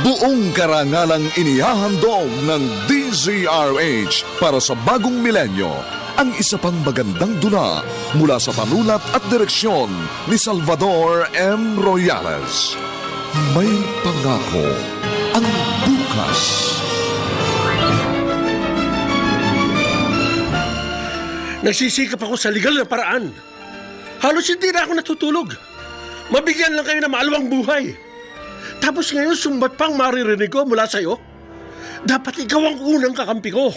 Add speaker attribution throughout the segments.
Speaker 1: Buong karangalang inihahandog ng DZRH para sa bagong milenyo ang isa pang magandang dula mula sa panulat at direksyon ni Salvador M. Royales. May pangako ang bukas.
Speaker 2: Nagsisikap ako sa legal na paraan. Halos hindi na ako natutulog. Mabigyan lang kayo ng maalawang buhay. Tapos ngayon sumbat pang maririnig ko mula sa'yo. Dapat ikaw ang unang kakampi ko.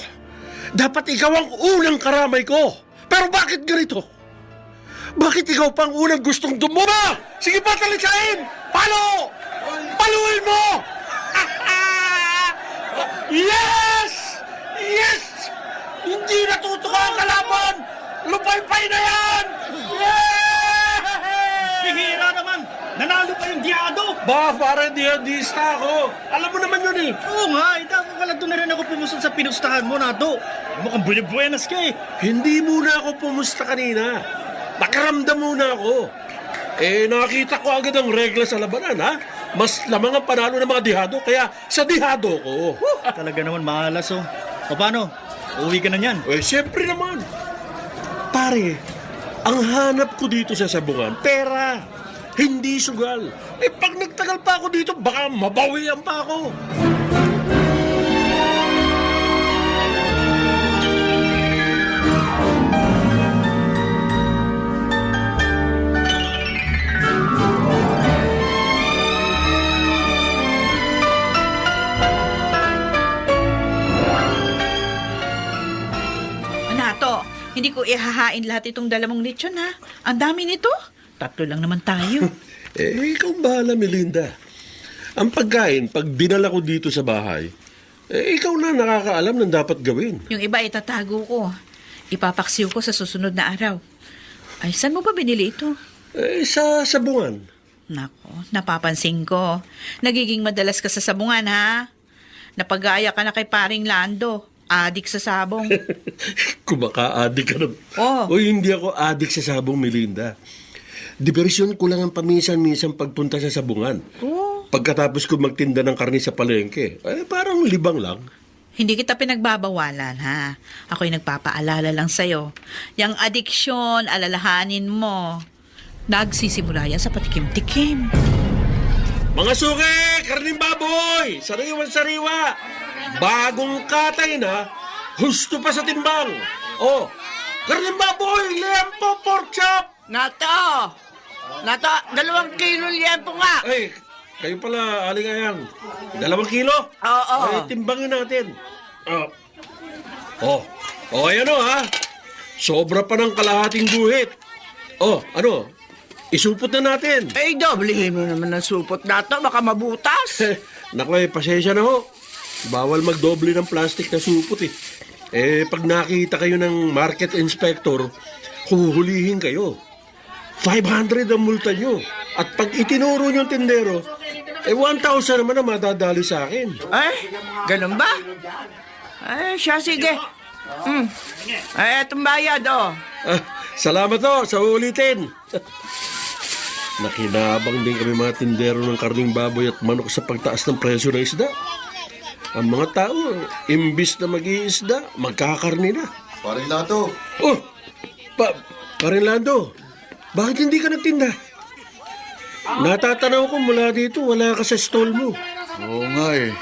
Speaker 2: Dapat ikaw ang unang karamay ko. Pero bakit ganito? Bakit ikaw pang unang gustong dumuma? Sige pa, talikain! Palo! Paluin mo! Yes! Yes! Hindi natutuka ang kalaban! Lupay-pay na yan! Yeah!
Speaker 3: Bihira naman! Nanalo pa yung Diado!
Speaker 2: Ba, para dihadista ako. Alam mo naman yun eh.
Speaker 3: Oo nga, dako ka lang doon na rin ako pumusod sa pinustahan mo, Nato. Mukhang buenas ka eh.
Speaker 2: Hindi muna ako pumusta kanina. Nakaramdam muna ako. Nakita ko agad ang regla sa labanan, ha? Mas lamang ang panalo ng mga dihado, kaya sa dihado ko.
Speaker 3: Talaga naman mahalas oh. O paano? Uuwi ka na niyan.
Speaker 2: Siyempre naman. Pare, ang hanap ko dito sa sabungan, pera. Hindi sugal. Pag nagtagal pa ako dito, baka mabawian pa ako.
Speaker 4: Nato, hindi ko ihahain lahat itong dalawang lechon ha. Ang dami nito. Tatlo lang naman tayo.
Speaker 2: Ikaw bahala, Melinda. Ang pagkain, pag dinala ko dito sa bahay, ikaw na nakakaalam ng dapat gawin.
Speaker 4: Yung iba itatago ko. Ipapaksiw ko sa susunod na araw. Ay, saan mo ba binili ito?
Speaker 2: Sa sabungan.
Speaker 4: Nako, napapansin ko. Nagiging madalas ka sa sabungan ha. Napagaya ka na kay paring Lando. Adik sa sabong.
Speaker 2: Kumaka-adik ka na.
Speaker 4: Oh.
Speaker 2: Uy, hindi ako adik sa sabong, Melinda. Diversyon ko lang ang paminsan-minsan pagpunta sa sabungan.
Speaker 4: Oh.
Speaker 2: Pagkatapos ko magtinda ng karne sa palengke, parang libang lang.
Speaker 4: Hindi kita pinagbabawalan ha. Ako'y nagpapaalala lang sa'yo. Yang adiksyon, alalahanin mo. Nagsisimula yan sa patikim-tikim.
Speaker 2: Mga suki! Karning baboy! Sariwan-sariwa! Bagong katay na, husto pa sa timbang. Oh, karning baboy! Lempo pork chop!
Speaker 5: Nato! 2 kilo liempo nga!
Speaker 2: Ay, kayo pala, Aling Ayang. 2 kilo?
Speaker 5: Oo.
Speaker 2: Ay, timbangin natin. Ayan o ha. Sobra pa ng kalahating guhit. Ano? Isupot na natin.
Speaker 5: Doblehin mo naman ng supot nato, baka mabutas.
Speaker 2: Naku, pasensya na ho. Bawal magdoble ng plastic na supot eh. Pag nakita kayo ng market inspector, huhulihin kayo. 500 ang multa nyo. At pag itinuro nyo yung tindero, 1,000 naman ang madadali sa akin.
Speaker 5: Ay, ganun ba? Ay, siya, sige. Etong bayad, oh.
Speaker 2: Salamat ho, sa ulitin. Nakinabang din kami mga tindero ng karning baboy at manok sa pagtaas ng presyo ng isda. Ang mga tao, imbis na mag-iisda, magkakarni na.
Speaker 6: Paring Lato.
Speaker 2: Parin Lando, bakit hindi ka nagtinda? Natatanaw ko mula dito, wala ka sa stall mo.
Speaker 6: Oo nga eh.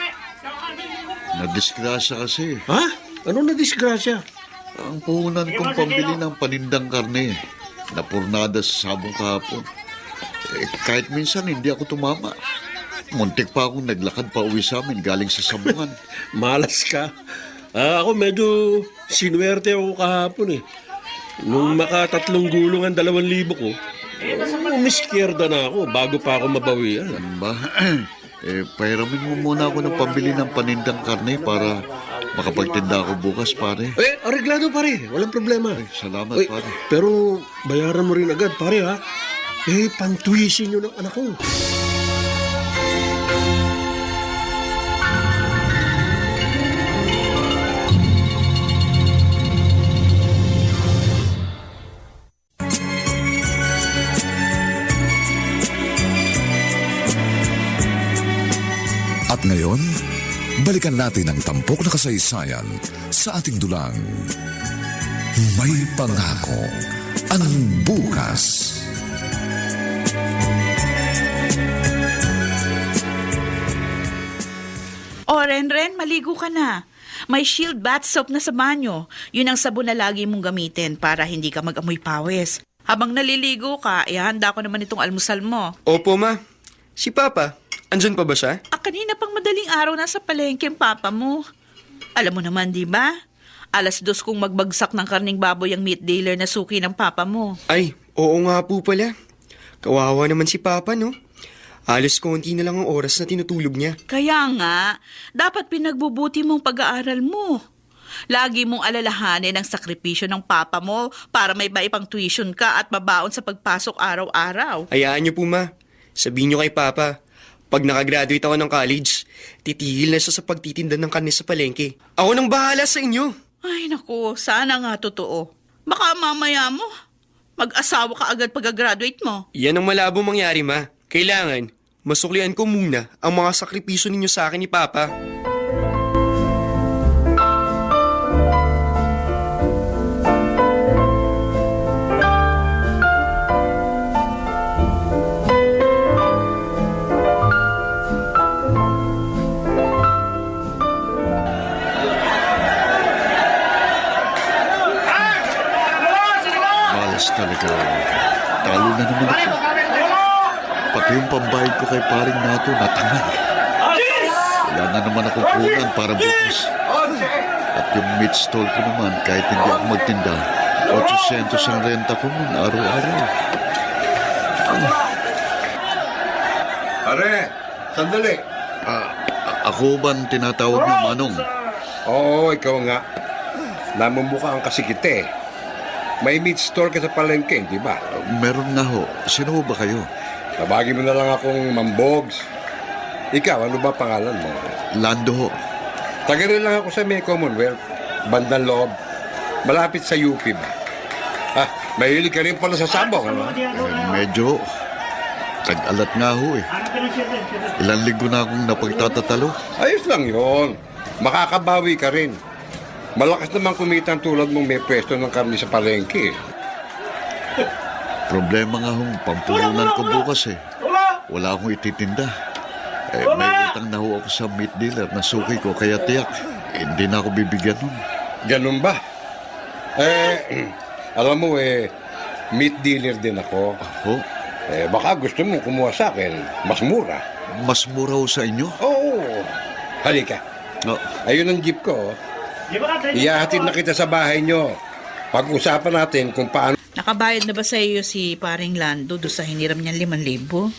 Speaker 6: Nadisgrasya kasi.
Speaker 2: Ha? Ano na disgrasya?
Speaker 6: Ang puhunan kong pambili ng panindang karne. Napurnada sa sabong kahapon. Kahit minsan hindi ako tumama. Muntik pa akong naglakad pa uwi sa amin galing sa sabungan.
Speaker 2: Malas ka. Ako medyo sinuwerte ako kahapon eh. Nung maka3 gulong ang 2,000 ko, umiskierda na ako bago pa ako mabawian.
Speaker 6: Ba? Pahiramin mo muna ako ng pambili ng panindang karne para makapagtinda ako bukas, pare.
Speaker 2: Areglado pare, walang problema.
Speaker 6: Salamat, pare.
Speaker 2: Pero bayaran mo rin agad pare ha. Pantuisin nyo ng anak ko.
Speaker 1: At ngayon, balikan natin ang tampok na kasaysayan sa ating dulang. May pangako ang bukas.
Speaker 4: O, Renren, maligo ka na. May Shield bath soap na sa banyo. Yun ang sabon na lagi mong gamitin para hindi ka mag-amoy pawis. Habang naliligo ka, ihanda ko naman itong almusal mo.
Speaker 7: Opo, ma. Si Papa, andyan pa ba siya?
Speaker 4: Kanina pang madaling araw nasa palengke ang papa mo. Alam mo naman, di ba? 2:00 kung magbagsak ng karning baboy ang meat dealer na suki ng papa mo.
Speaker 7: Ay, oo nga po pala. Kawawa naman si Papa, no? Alos konti na lang ang oras na tinutulog niya.
Speaker 4: Kaya nga, dapat pinagbubuti mong pag-aaral mo. Lagi mong alalahanin ang sakripisyo ng papa mo para may maipang tuition ka at mabaon sa pagpasok araw-araw.
Speaker 7: Hayaan niyo po, ma. Sabihin niyo kay Papa, pag nakagraduate ako ng college, titigil na siya sa pagtitinda ng karne sa palengke. Ako nang bahala sa inyo.
Speaker 4: Ay naku, sana nga totoo. Baka mamaya mo, mag-asawa ka agad pag-graduate mo.
Speaker 7: Yan ang malabo mangyari, ma. Kailangan, masuklian ko muna ang mga sakripisyo ninyo sa akin ni Papa.
Speaker 6: Malas talaga. Talo na naman ako. Pati yung pambayad ko kay paring nato natangay. Wala na naman akong punan para bukas. At yung meat stall ko naman, kahit hindi ako magtinda, 800 ang renta ko nun araw-araw.
Speaker 2: Pare, sandali.
Speaker 6: Ako ba ang tinatawag ng Manong?
Speaker 2: Oo, ikaw nga. Namumukha ang kasikite. May meat store ka sa palengke, di ba?
Speaker 6: Meron nga ho. Sino ho ba kayo?
Speaker 2: Tabagin mo na lang akong Mambogs. Ikaw, ano ba pangalan mo?
Speaker 6: Lando ho.
Speaker 2: Taga rin lang ako sa May Commonwealth. Bandang loob. Malapit sa UP ba? Mahilig ka rin pala sa sabong, ano?
Speaker 6: Medyo. Tag-alat nga ho eh. Ilang linggo na akong napagtatatalo.
Speaker 2: Ayos lang yon. Makakabawi ka rin. Malakas naman kumita ang tulad mong may pwesto ng karne sa palengke.
Speaker 6: Problema nga hong pampulunan ko bukas eh. Wala akong ititinda. May utang na ho ako sa meat dealer na suki ko kaya tiyak. Hindi na ako bibigyan nun.
Speaker 2: Ganun ba? Alam mo meat dealer din ako.
Speaker 6: Ho?
Speaker 2: Baka gusto mong kumuha sa akin. Mas mura.
Speaker 6: Mas mura ho sa inyo?
Speaker 2: Oo. Halika.
Speaker 6: No.
Speaker 2: Ayun ang jeep ko. Iyahatid na kita sa bahay nyo. Pag-usapan natin kung paano.
Speaker 4: Nakabayad na ba sa iyo si paring Lando doon sa hiniram niyang 5,000?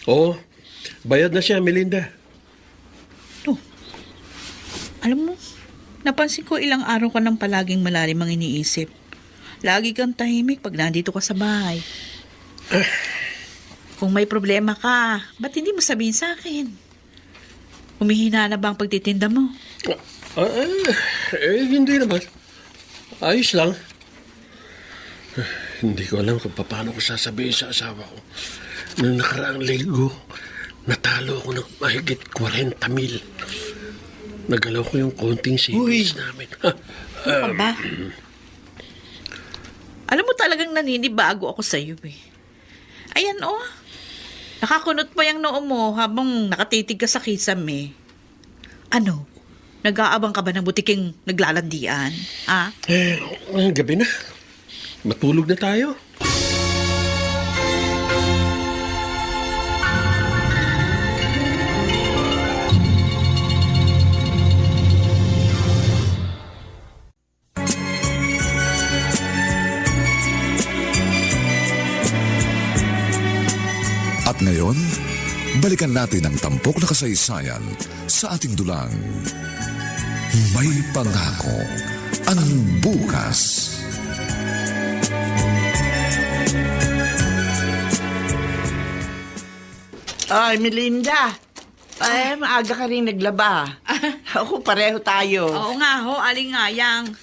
Speaker 2: Oo. Bayad na siya, Melinda.
Speaker 4: Alam mo, napansin ko ilang araw ka nang palaging malalim ang iniisip. Lagi kang tahimik pag nandito ka sa bahay. Kung may problema ka, ba't hindi mo sabihin sa akin? Humihina na ba ang pagtitinda mo?
Speaker 2: Hindi naman. Ayos lang. Hindi ko alam kung paano ko sasabihin sa asawa ko. Noong nakaraang linggo, natalo ako ng mahigit 40,000. Nagalaw ko yung konting savings namin.
Speaker 4: Ano ba? Alam mo talagang naninibago ako sa iyo eh. Ayan nakakunot pa yung noo mo habang nakatitig ka sa kisame. Ano? Nag-aabang ka ba ng butiking naglalandian?
Speaker 2: Gabi na. Matulog na tayo.
Speaker 1: At ngayon, balikan natin ang tampok na kasaysayan sa ating dulang. May pangako ang bukas.
Speaker 5: Ay, Melinda. Ay, maaga ka rin naglaba. Ako, pareho tayo.
Speaker 4: Oo nga alingayang.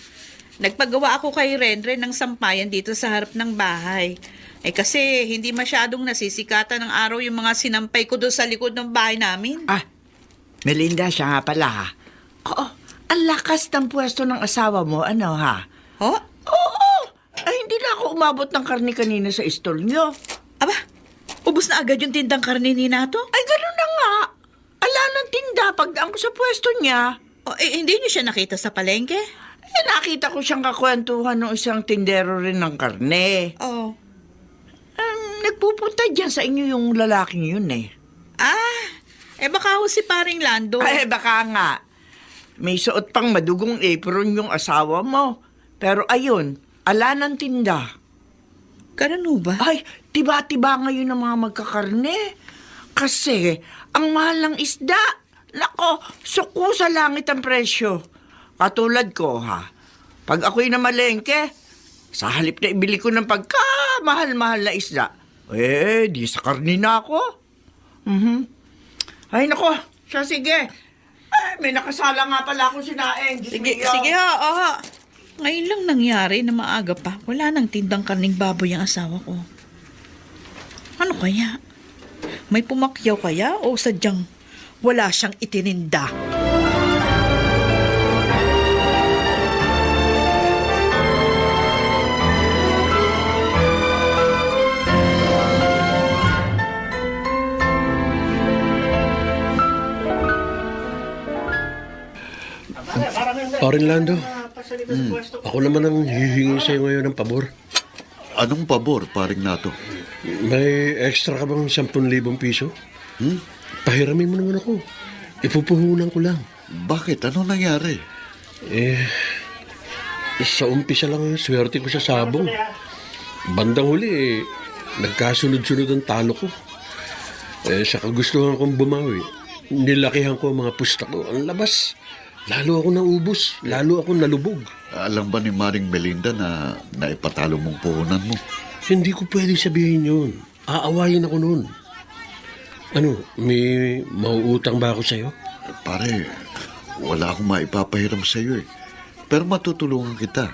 Speaker 4: Nagpagawa ako kay Renren ng sampayan dito sa harap ng bahay. Kasi hindi masyadong nasisikatan ng araw yung mga sinampay ko doon sa likod ng bahay namin.
Speaker 5: Ah, Melinda, siya nga pala ha. Oo, ang lakas ng pwesto ng asawa mo, ano ha?
Speaker 4: Ho?
Speaker 5: Oo! Ay, hindi na ako umabot ng karne kanina sa istol nyo.
Speaker 4: Aba, ubos na agad yung tindang karne ni Nato?
Speaker 5: Ay, ganun na nga. Ala ng tinda pagdaan ko sa pwesto niya.
Speaker 4: Hindi niyo siya nakita sa palengke?
Speaker 5: Nakita ko siyang kakwentuhan ng isang tindero rin ng karne.
Speaker 4: Oh.
Speaker 5: Nagpupunta dyan sa inyo yung lalaking yun eh.
Speaker 4: Baka ho si paring Lando.
Speaker 5: Ay, baka nga. May suot pang madugong apron yung asawa mo. Pero ayun, ala ng tinda.
Speaker 4: Ganun ho ba?
Speaker 5: Ay, tiba-tiba ngayon ang mga magkakarne. Kasi, ang mahal ng isda. Nako, suko sa langit ang presyo. Katulad ko, ha. Pag ako'y namalengke, sa halip na ibili ko ng pagkamahal-mahal na isda, di sa karne na ako. Ay, nako, siya sige. May nakasala nga pala akong sinaing. Diyos
Speaker 4: Sige,
Speaker 5: mio.
Speaker 4: sige ho. Ngayon lang nangyari na maaga pa. Wala nang tindang karning baboy ang asawa ko. Ano kaya? May pumakyaw kaya o sadyang wala siyang itininda?
Speaker 2: Paring Lando, ako naman ang hihingi sa'yo ngayon ng pabor.
Speaker 6: Anong pabor, paring Nato?
Speaker 2: May extra ka bang 10,000 piso? Pahiramin mo naman ako. Ipupuhunan ko lang.
Speaker 6: Bakit? Ano nangyari?
Speaker 2: Sa umpisa lang yung swerte ko sa sabong. Bandang huli, nagkasunod-sunod ang talo ko. Sa kagustuhan kong bumawi, nilakihan ko ang mga pusta ko. Ang labas, lalo ako naubos, lalo ako nalubog.
Speaker 6: Alam ba ni Maring Melinda na naipatalo mong puhunan mo?
Speaker 2: Hindi ko pwede sabihin yun. Aawayin ako noon. Ano, may mauutang ba ako sa'yo?
Speaker 6: Pare, wala akong maipapahiram sa'yo eh. Pero matutulungan kita.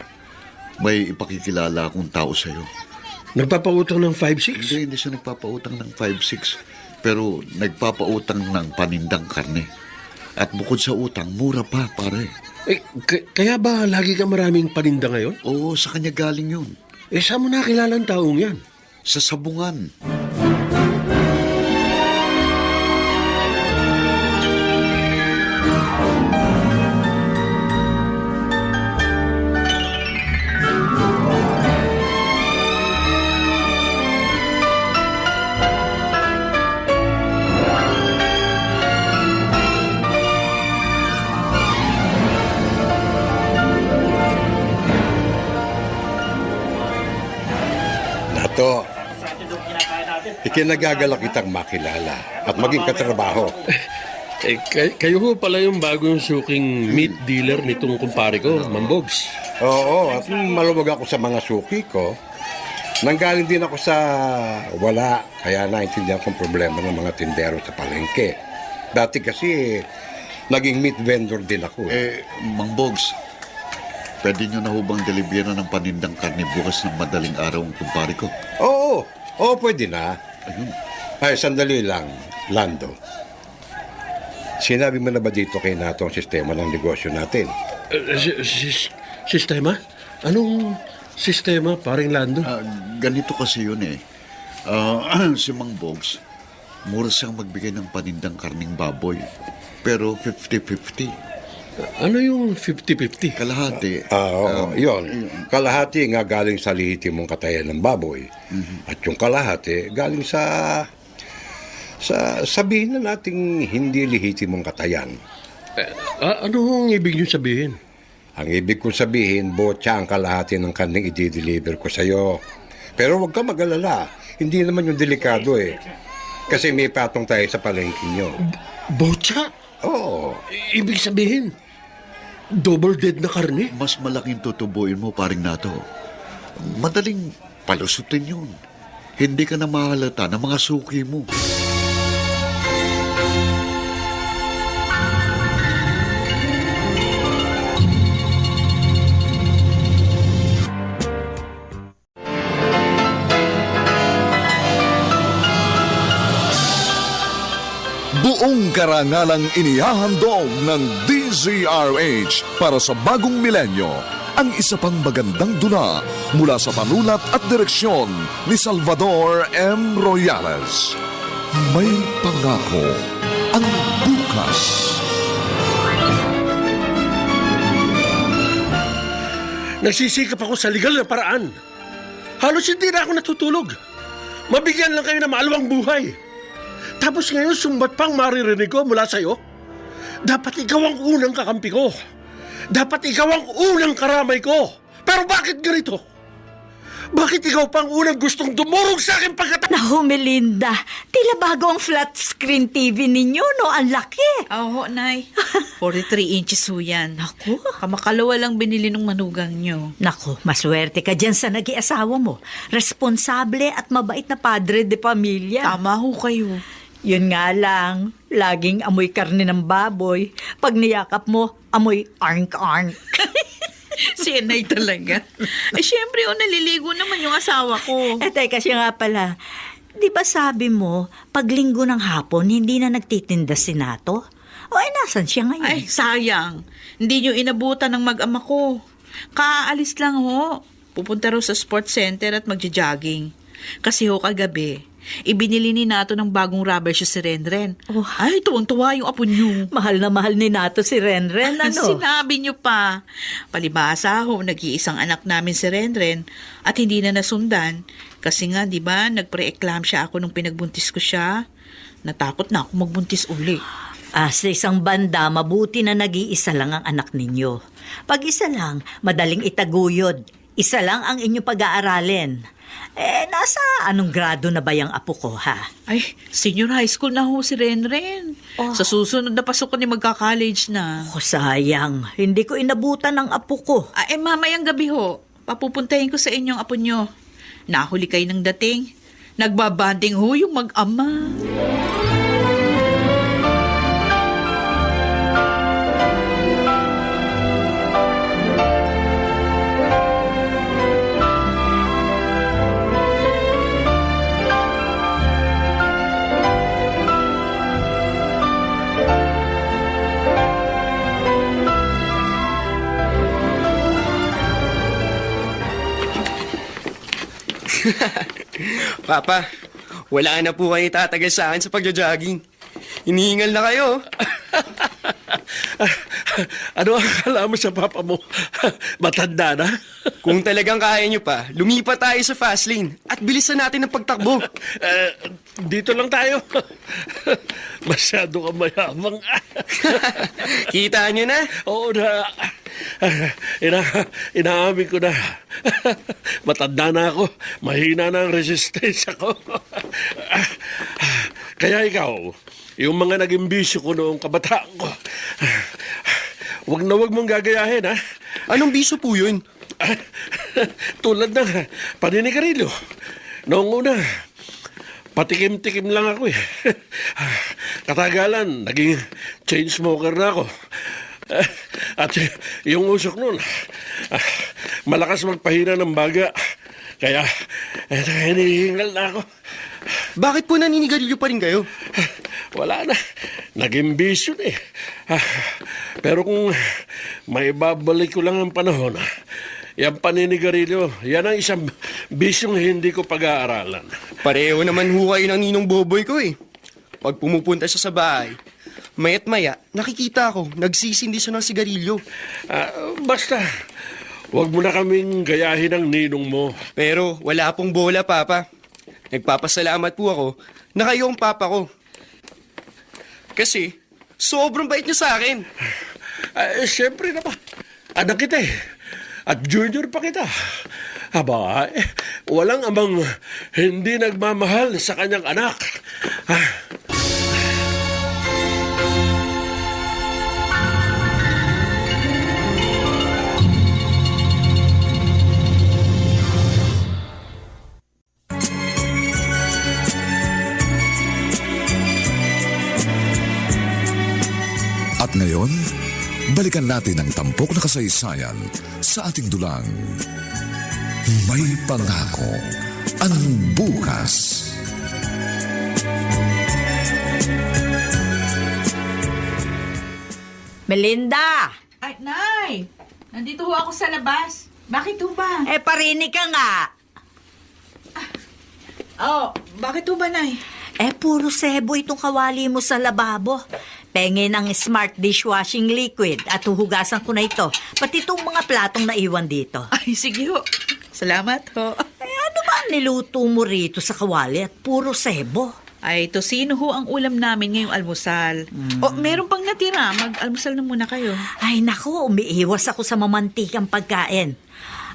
Speaker 6: May ipakikilala akong tao sa'yo.
Speaker 2: Nagpapautang ng 5-6?
Speaker 6: Hindi siya nagpapautang ng 5-6. Pero nagpapautang ng panindang karne. At bukod sa utang, mura pa, pare.
Speaker 2: Kaya ba lagi ka maraming paninda ngayon?
Speaker 6: Oo, sa kanya galing yun.
Speaker 2: Saan mo nakilala ang taong yan?
Speaker 6: Sa sabungan.
Speaker 8: Nato, ikinagagalak kitang makilala at maging katrabaho.
Speaker 2: Kayo ho pala yung bagong suking meat dealer nitong kumpare ko, Mambogs.
Speaker 8: Oo, at maluwag ako sa mga suki ko. Nanggaling din ako sa wala, kaya naintindihan kong problema ng mga tindero sa palengke. Dati kasi, naging meat vendor din ako.
Speaker 6: Mang Bogs, pwede nyo na hubang delibera ng panindang karne bukas ng madaling araw ang kumpare ko?
Speaker 8: Oo, pwede na. Ay, sandali lang, Lando. Sinabi mo na ba dito kay Nato ang sistema ng negosyo natin?
Speaker 2: Sistema? Anong sistema, paring Lando?
Speaker 6: Ganito kasi yun eh. Si Mang Bogs, mura siyang magbigay ng panindang karning baboy. Pero 50-50.
Speaker 2: Ano yung 50-50?
Speaker 6: Kalahati.
Speaker 8: Yun. Kalahati nga galing sa lehitimong katayan ng baboy. At yung kalahati galing sa sabihin na nating hindi lehitimong katayan.
Speaker 2: Ano ang ibig niyo sabihin?
Speaker 8: Ang ibig kong sabihin, botya ang kalahati ng karneng i-deliver ko sa'yo. Pero huwag ka mag-alala. Hindi naman yung delikado eh. Kasi may patong tayo sa palengke nyo.
Speaker 2: Botya?
Speaker 8: Oo.
Speaker 2: Ibig sabihin, double dead na karne?
Speaker 6: Mas malaking tutubuin mo, paring Nato. Madaling palusutin yun. Hindi ka na mahalata ng mga suki mo.
Speaker 1: Buong karangalang inihahandog ng DZRH para sa bagong milenyo ang isa pang magandang dula mula sa panulat at direksyon ni Salvador M. Royales. May pangako ang bukas.
Speaker 2: Nagsisikap ako sa legal na paraan. Halos hindi na ako natutulog. Mabigyan lang kayo ng maalawang buhay. Tapos ngayon sumbat pang maririnig ko mula sa'yo. Dapat ikaw ang unang kakampi ko. Dapat ikaw ang unang karamay ko. Pero bakit ganito? Bakit ikaw pang unang gustong dumurog sa akin pagkatapos?
Speaker 9: Naku, Melinda, tila bago ang flat screen TV ninyo, no? Ang laki.
Speaker 4: Oo, Nay. 43 inches ho yan.
Speaker 9: Naku.
Speaker 4: Kamakalawa lang binili ng manugang nyo.
Speaker 9: Naku, maswerte ka dyan sa nag-iasawa mo. Responsable at mabait na padre de pamilya.
Speaker 4: Tama ho kayo.
Speaker 9: Yun nga lang, laging amoy karne ng baboy. Pag niyakap mo, amoy arnk-arnk.
Speaker 4: Si Nay talaga. Syempre, naliligo naman yung asawa ko.
Speaker 9: Teka siya nga pala. Di ba sabi mo, pag linggo ng hapon, hindi na nagtitinda si Nato? O nasan siya ngayon?
Speaker 4: Ay, sayang. Hindi nyo inabutan ng mag-ama ko. Kaalis lang ho. Pupunta raw sa sports center at magja-jogging. Kasi ho kagabi, ibinili ni Nato ng bagong rubber shoes si Renren.
Speaker 9: Oh.
Speaker 4: Ay, tuwang-tuwa yung apo nyo.
Speaker 9: Mahal na mahal ni Nato si Renren, ano?
Speaker 4: Sinabi nyo pa. Palibasa ho, nag-iisang anak namin si Renren at hindi na nasundan. Kasi nga, di ba, nagpre-eclampsia ako nung pinagbuntis ko siya. Natakot na ako magbuntis uli.
Speaker 9: Sa isang banda, mabuti na nag-iisa lang ang anak ninyo. Pag isa lang, madaling itaguyod. Isa lang ang inyong pag-aaralin. Nasa anong grado na ba yung apo ko, ha?
Speaker 4: Ay, senior high school na ho si Renren.
Speaker 9: Oh.
Speaker 4: Sa susunod na pasukan ni magka-college na.
Speaker 9: Sayang. Hindi ko inabutan ang apo ko.
Speaker 4: Mamayang gabi ho, papupuntahin ko sa inyong apo nyo. Nahuli kayo ng dating. Nagbabanding ho yung mag-ama.
Speaker 7: Papa, wala na po kayo tatagal sa akin sa pagja-jogging. Hinihingal na kayo.
Speaker 2: Ano ang akala mo sa papa mo? Matanda na?
Speaker 7: Kung talagang kaya nyo pa, lumipat tayo sa fast lane at bilisan natin ang pagtakbo.
Speaker 2: Dito lang tayo. Masyado ka mayabang.
Speaker 7: Kita nyo na?
Speaker 2: Oo na. Inaamin ko na. Matanda na ako. Mahina na ang resistensya ko. Kaya ikaw, yung mga naging bisyo ko noong kabataan ko, wag na wag mong gagayahin, ha?
Speaker 7: Anong biso po yun?
Speaker 2: Tulad ng paninigarilyo. Noong una, patikim-tikim lang ako eh. Katagalan, naging chain smoker na ako. At yung usok nun, malakas magpahina ng baga. Kaya, hinihingal na ako.
Speaker 7: Bakit po naninigarilyo pa rin kayo?
Speaker 2: Wala na. Naging bisyo na eh. Pero kung may babalik ko lang ang panahon, yung paninigarilyo, yan ang isang bisyong hindi ko pag-aaralan.
Speaker 7: Pareho naman ho kayo ng ninong boboy ko eh. Pag pumupunta siya sa bahay, maya't maya, nakikita ko, nagsisindi siya ng sigarilyo.
Speaker 2: Basta, wag mo na kaming gayahin ang ninong mo.
Speaker 7: Pero wala pong bola, Papa. Nagpapasalamat po ako na kayo ang papa ko. Kasi, sobrang bait niyo sa akin.
Speaker 2: Siyempre naman, anak kita eh. At junior pa kita. Aba, walang amang hindi nagmamahal sa kanyang anak.
Speaker 1: At ngayon, balikan natin ang tampok na kasaysayan sa ating dulang. May pangako ang bukas.
Speaker 9: Melinda!
Speaker 4: Ay, Nay! Nandito ho ako sa labas. Bakit ho ba?
Speaker 9: Parinig ka nga.
Speaker 4: Oh, bakit ho ba, Nay?
Speaker 9: Puro sebo itong kawali mo sa lababo. Pengin ang smart dishwashing liquid at huhugasan ko na ito. Pati itong mga platong naiwan dito.
Speaker 4: Ay, sige ho. Salamat ho.
Speaker 9: Ano ba ang niluto mo rito sa kawali at puro sebo?
Speaker 4: Ay, tosino ho ang ulam namin ngayong almusal. O, meron pang natira. Mag-almusal na muna kayo.
Speaker 9: Ay naku, umiiwas ako sa mamantikang pagkain.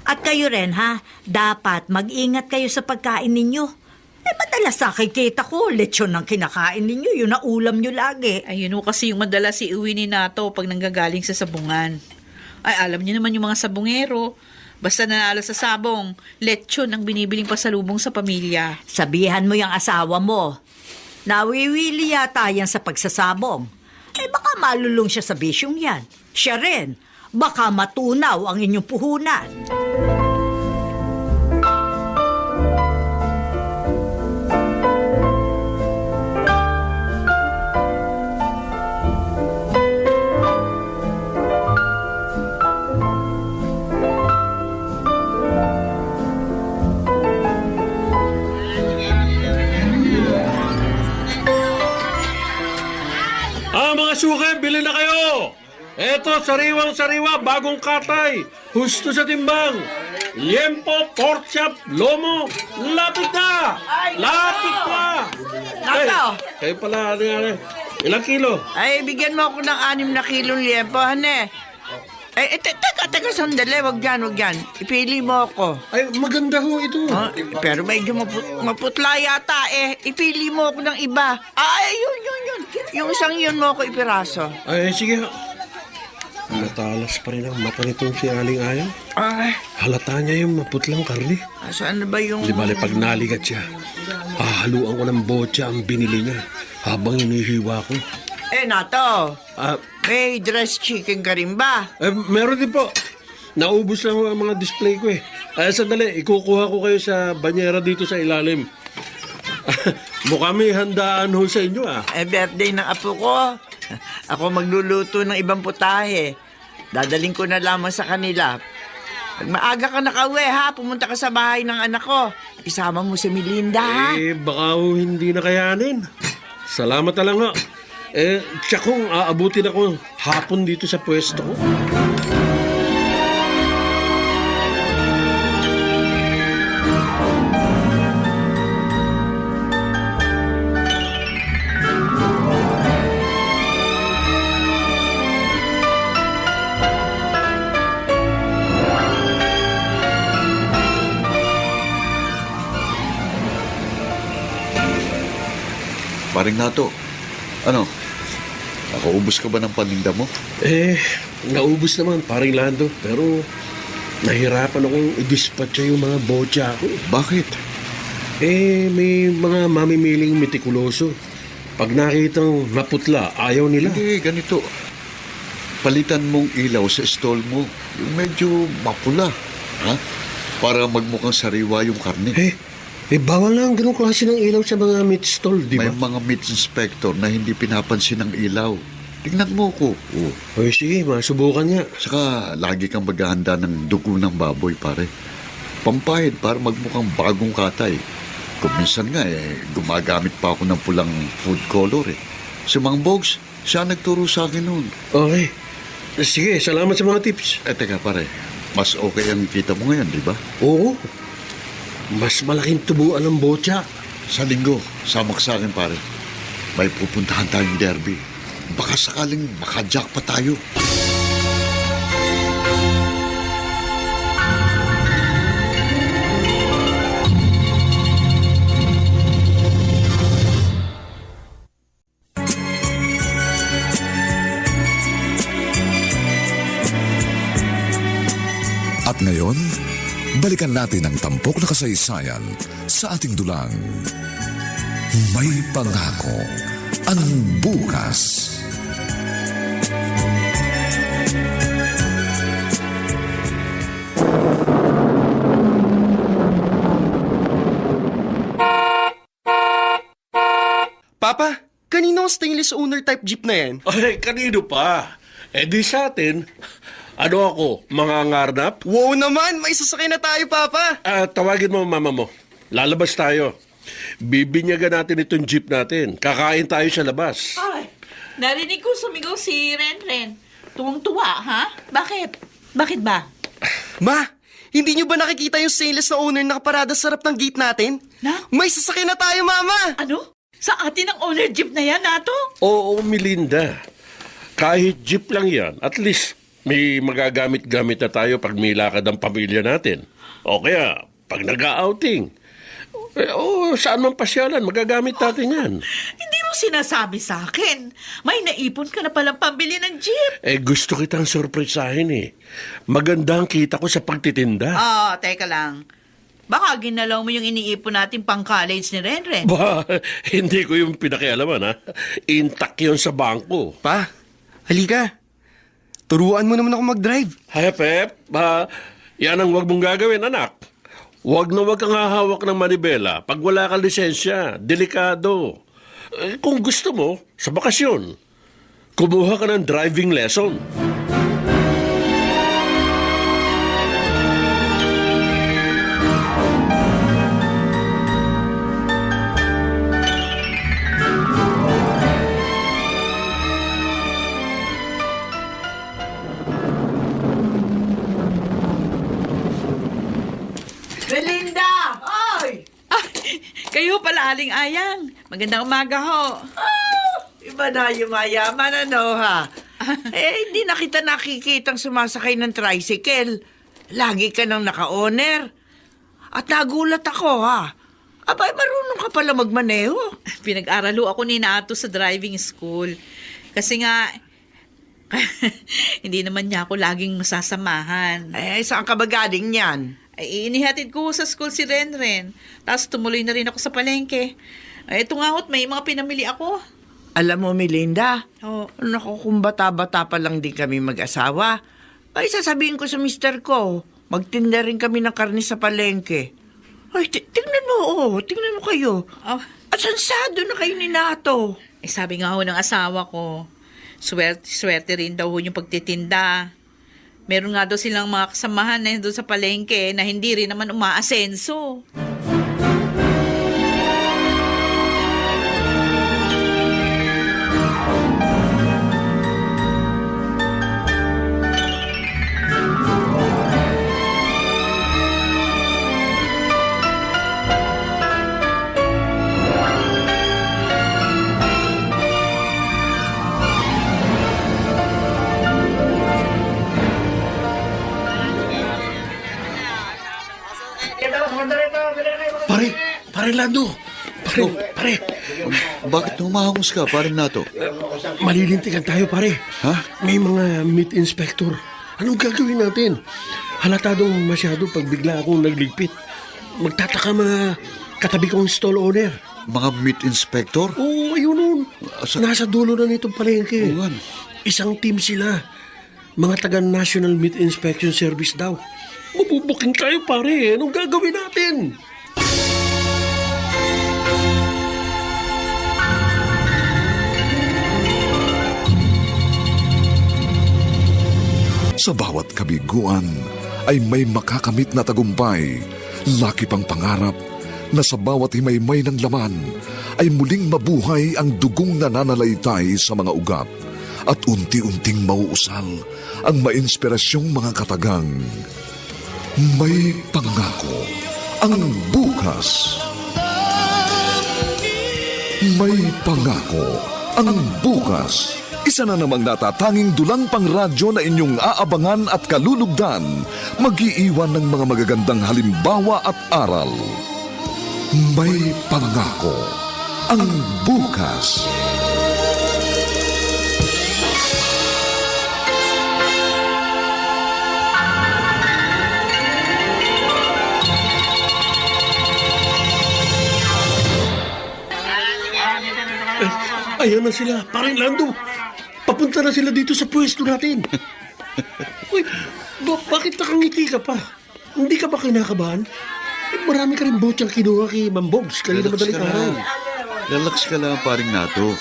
Speaker 9: At kayo rin ha, dapat mag-ingat kayo sa pagkain ninyo. Madalas nakikita ko, lechon ang kinakain ninyo, yun na ulam nyo lagi.
Speaker 4: Ayun ho kasi yung madalas si uwi ni Nato pag nanggagaling sa sabungan. Ay, alam niyo naman yung mga sabungero. Basta nanalo sa sabong, lechon ang binibiling pasalubong sa pamilya.
Speaker 9: Sabihan mo yung asawa mo, nawiwili yata yan sa pagsasabong. Baka malulong siya sa bisyong yan. Siya rin, baka matunaw ang inyong puhunan.
Speaker 2: Mga suke, bili na kayo! Eto, sariwang-sariwa, bagong katay. Husto sa timbang. Liempo, pork chop, lomo. Lapit na! Lapit na!
Speaker 5: Nato!
Speaker 2: Kayo pala, ilang kilo?
Speaker 5: Ay, bigyan mo ako ng 6 na kilong liempo, hane. Teka, sandali, wag yan. Ipili mo ako.
Speaker 2: Ay, maganda ho ito.
Speaker 5: Pero medyo maputla yata Ipili mo ako ng iba. Ay, yun. Yung isang yun mo ako ipiraso.
Speaker 2: Ay, sige. Matalas pa rin ang mata nitong si Aling Ayaw.
Speaker 5: Ay,
Speaker 2: Halata niya yung maputlang karne.
Speaker 5: saan na ba yung...
Speaker 2: Di bale, pag naligat siya, hahaluan ko ng botya ang binili niya habang inihiwa ko.
Speaker 5: Nato,
Speaker 2: Ah,
Speaker 5: may dressed chicken ka rin ba?
Speaker 2: meron din po. Naubos lang ang mga display ko sandali, ikukuha ko kayo sa banyera dito sa ilalim. Mukha may handaan ho sa inyo
Speaker 5: Birthday ng apo ko. Ako magluluto ng ibang putahe. Dadaling ko na lamang sa kanila. Pag maaga ka nakauwi ha, pumunta ka sa bahay ng anak ko. Isama mo si Melinda ha.
Speaker 2: Baka ho hindi na kayanin. Salamat na lang ho. Siya kung aabutin ako hapon dito sa pwesto ko.
Speaker 6: Paring Nato, ano? Nakaubos ka ba ng paninda mo?
Speaker 2: Naubos naman, paring Lando. Pero nahirapan akong i-dispatcha yung mga botya ko.
Speaker 6: Bakit?
Speaker 2: May mga mamimiling metikuloso. Pag nakitang naputla, ayaw nila.
Speaker 6: Hindi, ganito. Palitan mong ilaw sa stall mo. Yung medyo mapula. Ha? Para magmukhang sariwa yung karne.
Speaker 2: Bawal na ang ganong klase ng ilaw sa mga meat stall, di ba?
Speaker 6: May mga meat inspector na hindi pinapansin ng ilaw. Tingnan mo ko.
Speaker 2: Sige, masubukan niya.
Speaker 6: Saka lagi kang maghahanda ng dugo ng baboy, pare. Pampahid para magmukhang bagong katay. Kung minsan nga, gumagamit pa ako ng pulang food color. Si Mang Bogs, siya nagturo sa akin noon.
Speaker 2: Okay. Sige, salamat sa mga tips.
Speaker 6: Teka, pare. Mas okay ang kita mo ngayon, di ba?
Speaker 2: Oo. Mas malaking tubuan ng botya.
Speaker 6: Sa linggo, samak sa akin, pare. May pupuntahan tayong derby. Baka sakaling makajack pa tayo.
Speaker 1: At ngayon, balikan natin ang tampok na kasaysayan sa ating dulang. May pangako ang bukas.
Speaker 7: Papa, kanino ang stainless owner type jeep na yan?
Speaker 2: Ay, kanino pa? Eh di sa atin, ano ako, mga ngarnap?
Speaker 7: Wow naman! May sasakyan na tayo, Papa!
Speaker 2: Tawagin mo ang mama mo. Lalabas tayo. Bibinyagan natin itong jeep natin. Kakain tayo sa labas.
Speaker 4: Ay, narinig ko sumigaw si Renren. Tuwang-tuwa, ha? Bakit? Bakit ba?
Speaker 7: Ma, hindi nyo ba nakikita yung stainless na owner na nakaparada sa harap ng gate natin?
Speaker 4: Na?
Speaker 7: May sasakyan na tayo, Mama!
Speaker 4: Ano? Sa atin ang owner jeep na yan, Nato?
Speaker 2: Oo, Melinda. Kahit jeep lang yan, at least may magagamit-gamit na tayo pag may lakad ang pamilya natin. O kaya, pag nag-outing. Saan man pasyalan, magagamit natin yan.
Speaker 4: Hindi mo sinasabi sa akin. May naipon ka na palang pambili ng jeep.
Speaker 2: Gusto kitang sorpresahin Maganda ang kita ko sa pagtitinda.
Speaker 4: Teka lang. Baka ginalaw mo yung iniipon natin pang college ni Renren.
Speaker 2: Ba, hindi ko yung pinakialaman, ha? Intact yun sa bangko.
Speaker 7: Pa, halika. Turuan mo naman ako mag-drive.
Speaker 2: Hay, Pep, yan ang wag mong gagawin, anak. Wag na wag kang hahawak ng manibela pag wala kang lisensya. Delikado. Kung gusto mo, sa bakasyon, kumuha ka ng driving lesson.
Speaker 5: Belinda! Ay!
Speaker 4: Kayo pala, Aling Ayang. Magandang umaga ho.
Speaker 5: Iba na yung mayaman, ano ha? Hindi na kita nakikitang sumasakay ng tricycle. Lagi ka nang naka-owner. At nagulat ako, ha? Abay, marunong ka pala magmaneho.
Speaker 4: Pinag-aralo ako ni Nato sa driving school. Kasi nga, hindi naman niya ako laging masasamahan.
Speaker 5: Saan ka ba galing yan?
Speaker 4: Ay, inihatid ko sa school si Renren. Tapos tumuloy na rin ako sa palengke. Ito nga ho't may mga pinamili ako.
Speaker 5: Alam mo, Melinda,
Speaker 4: Oh.
Speaker 5: naku, kung bata-bata pa lang din kami mag-asawa, ay sasabihin ko sa mister ko, magtinda rin kami ng karne sa palengke. Ay, tingnan mo, tingnan mo kayo.
Speaker 4: Oh,
Speaker 5: At sansado na kayo ni Nato.
Speaker 4: sabi nga ho ng asawa ko, swerte rin daw ho yung pagtitinda. Meron nga daw silang mga kasamahan na doon sa palengke na hindi rin naman umaasenso.
Speaker 2: Pare Lando. Pare.
Speaker 6: Bakit humahangos ka, parin nato?
Speaker 2: Malilintikan tayo, pare.
Speaker 6: Ha?
Speaker 2: May mga meat inspector. Anong gagawin natin? Halatadong masyado pag bigla akong nagligpit. Magtataka mga katabi kong stall owner.
Speaker 6: Mga meat inspector?
Speaker 2: Oo, ayun nun.
Speaker 6: Asa-
Speaker 2: Nasa dulo na nitong palengke.
Speaker 6: Oo nga.
Speaker 2: Isang team sila. Mga taga National Meat Inspection Service daw. Mabubuking tayo, pare. Anong gagawin natin?
Speaker 1: Sa bawat kabiguan ay may makakamit na tagumpay, laki pang pangarap na sa bawat himaymay ng laman ay muling mabuhay ang dugong nananalaytay sa mga ugat at unti-unting mauusal ang mainspirasyong mga katagang. May pangako ang bukas. May pangako ang bukas. Isa na namang natatanging dulang pangradyo na inyong aabangan at kalulugdan, mag-iiwan ng mga magagandang halimbawa at aral. May pangako ang bukas.
Speaker 2: Ayan na sila, parang Lando. Papunta na sila dito sa pwesto natin. Uy, bakit nakangiti ka pa? Hindi ka ba kinakabahan? Marami ka rin botsang kinuha kay Ma'am Bobs kanina madaling araw.
Speaker 6: Relax ka lang, paring nato.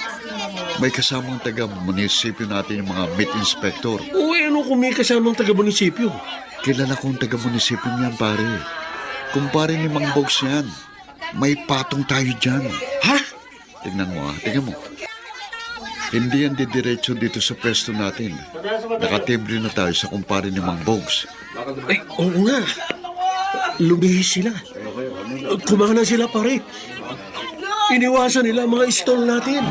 Speaker 6: May kasamang taga-munisipyo natin yung mga meat inspector.
Speaker 2: O ano kung may kasamang taga-munisipyo?
Speaker 6: Kilala kong taga-munisipyo niyan, pare. Kumpare ni Mang Bogs yan. May patong tayo dyan.
Speaker 2: Ha?
Speaker 6: Tingnan mo, tingnan mo. Hindi yan didiretso dito sa pwesto natin. Nakatibre na tayo sa kumpare ni Mang Bogs.
Speaker 2: Ay, oo nga. Lumihis sila. Kumana sila, pare. Iniwasan nila ang mga stall natin.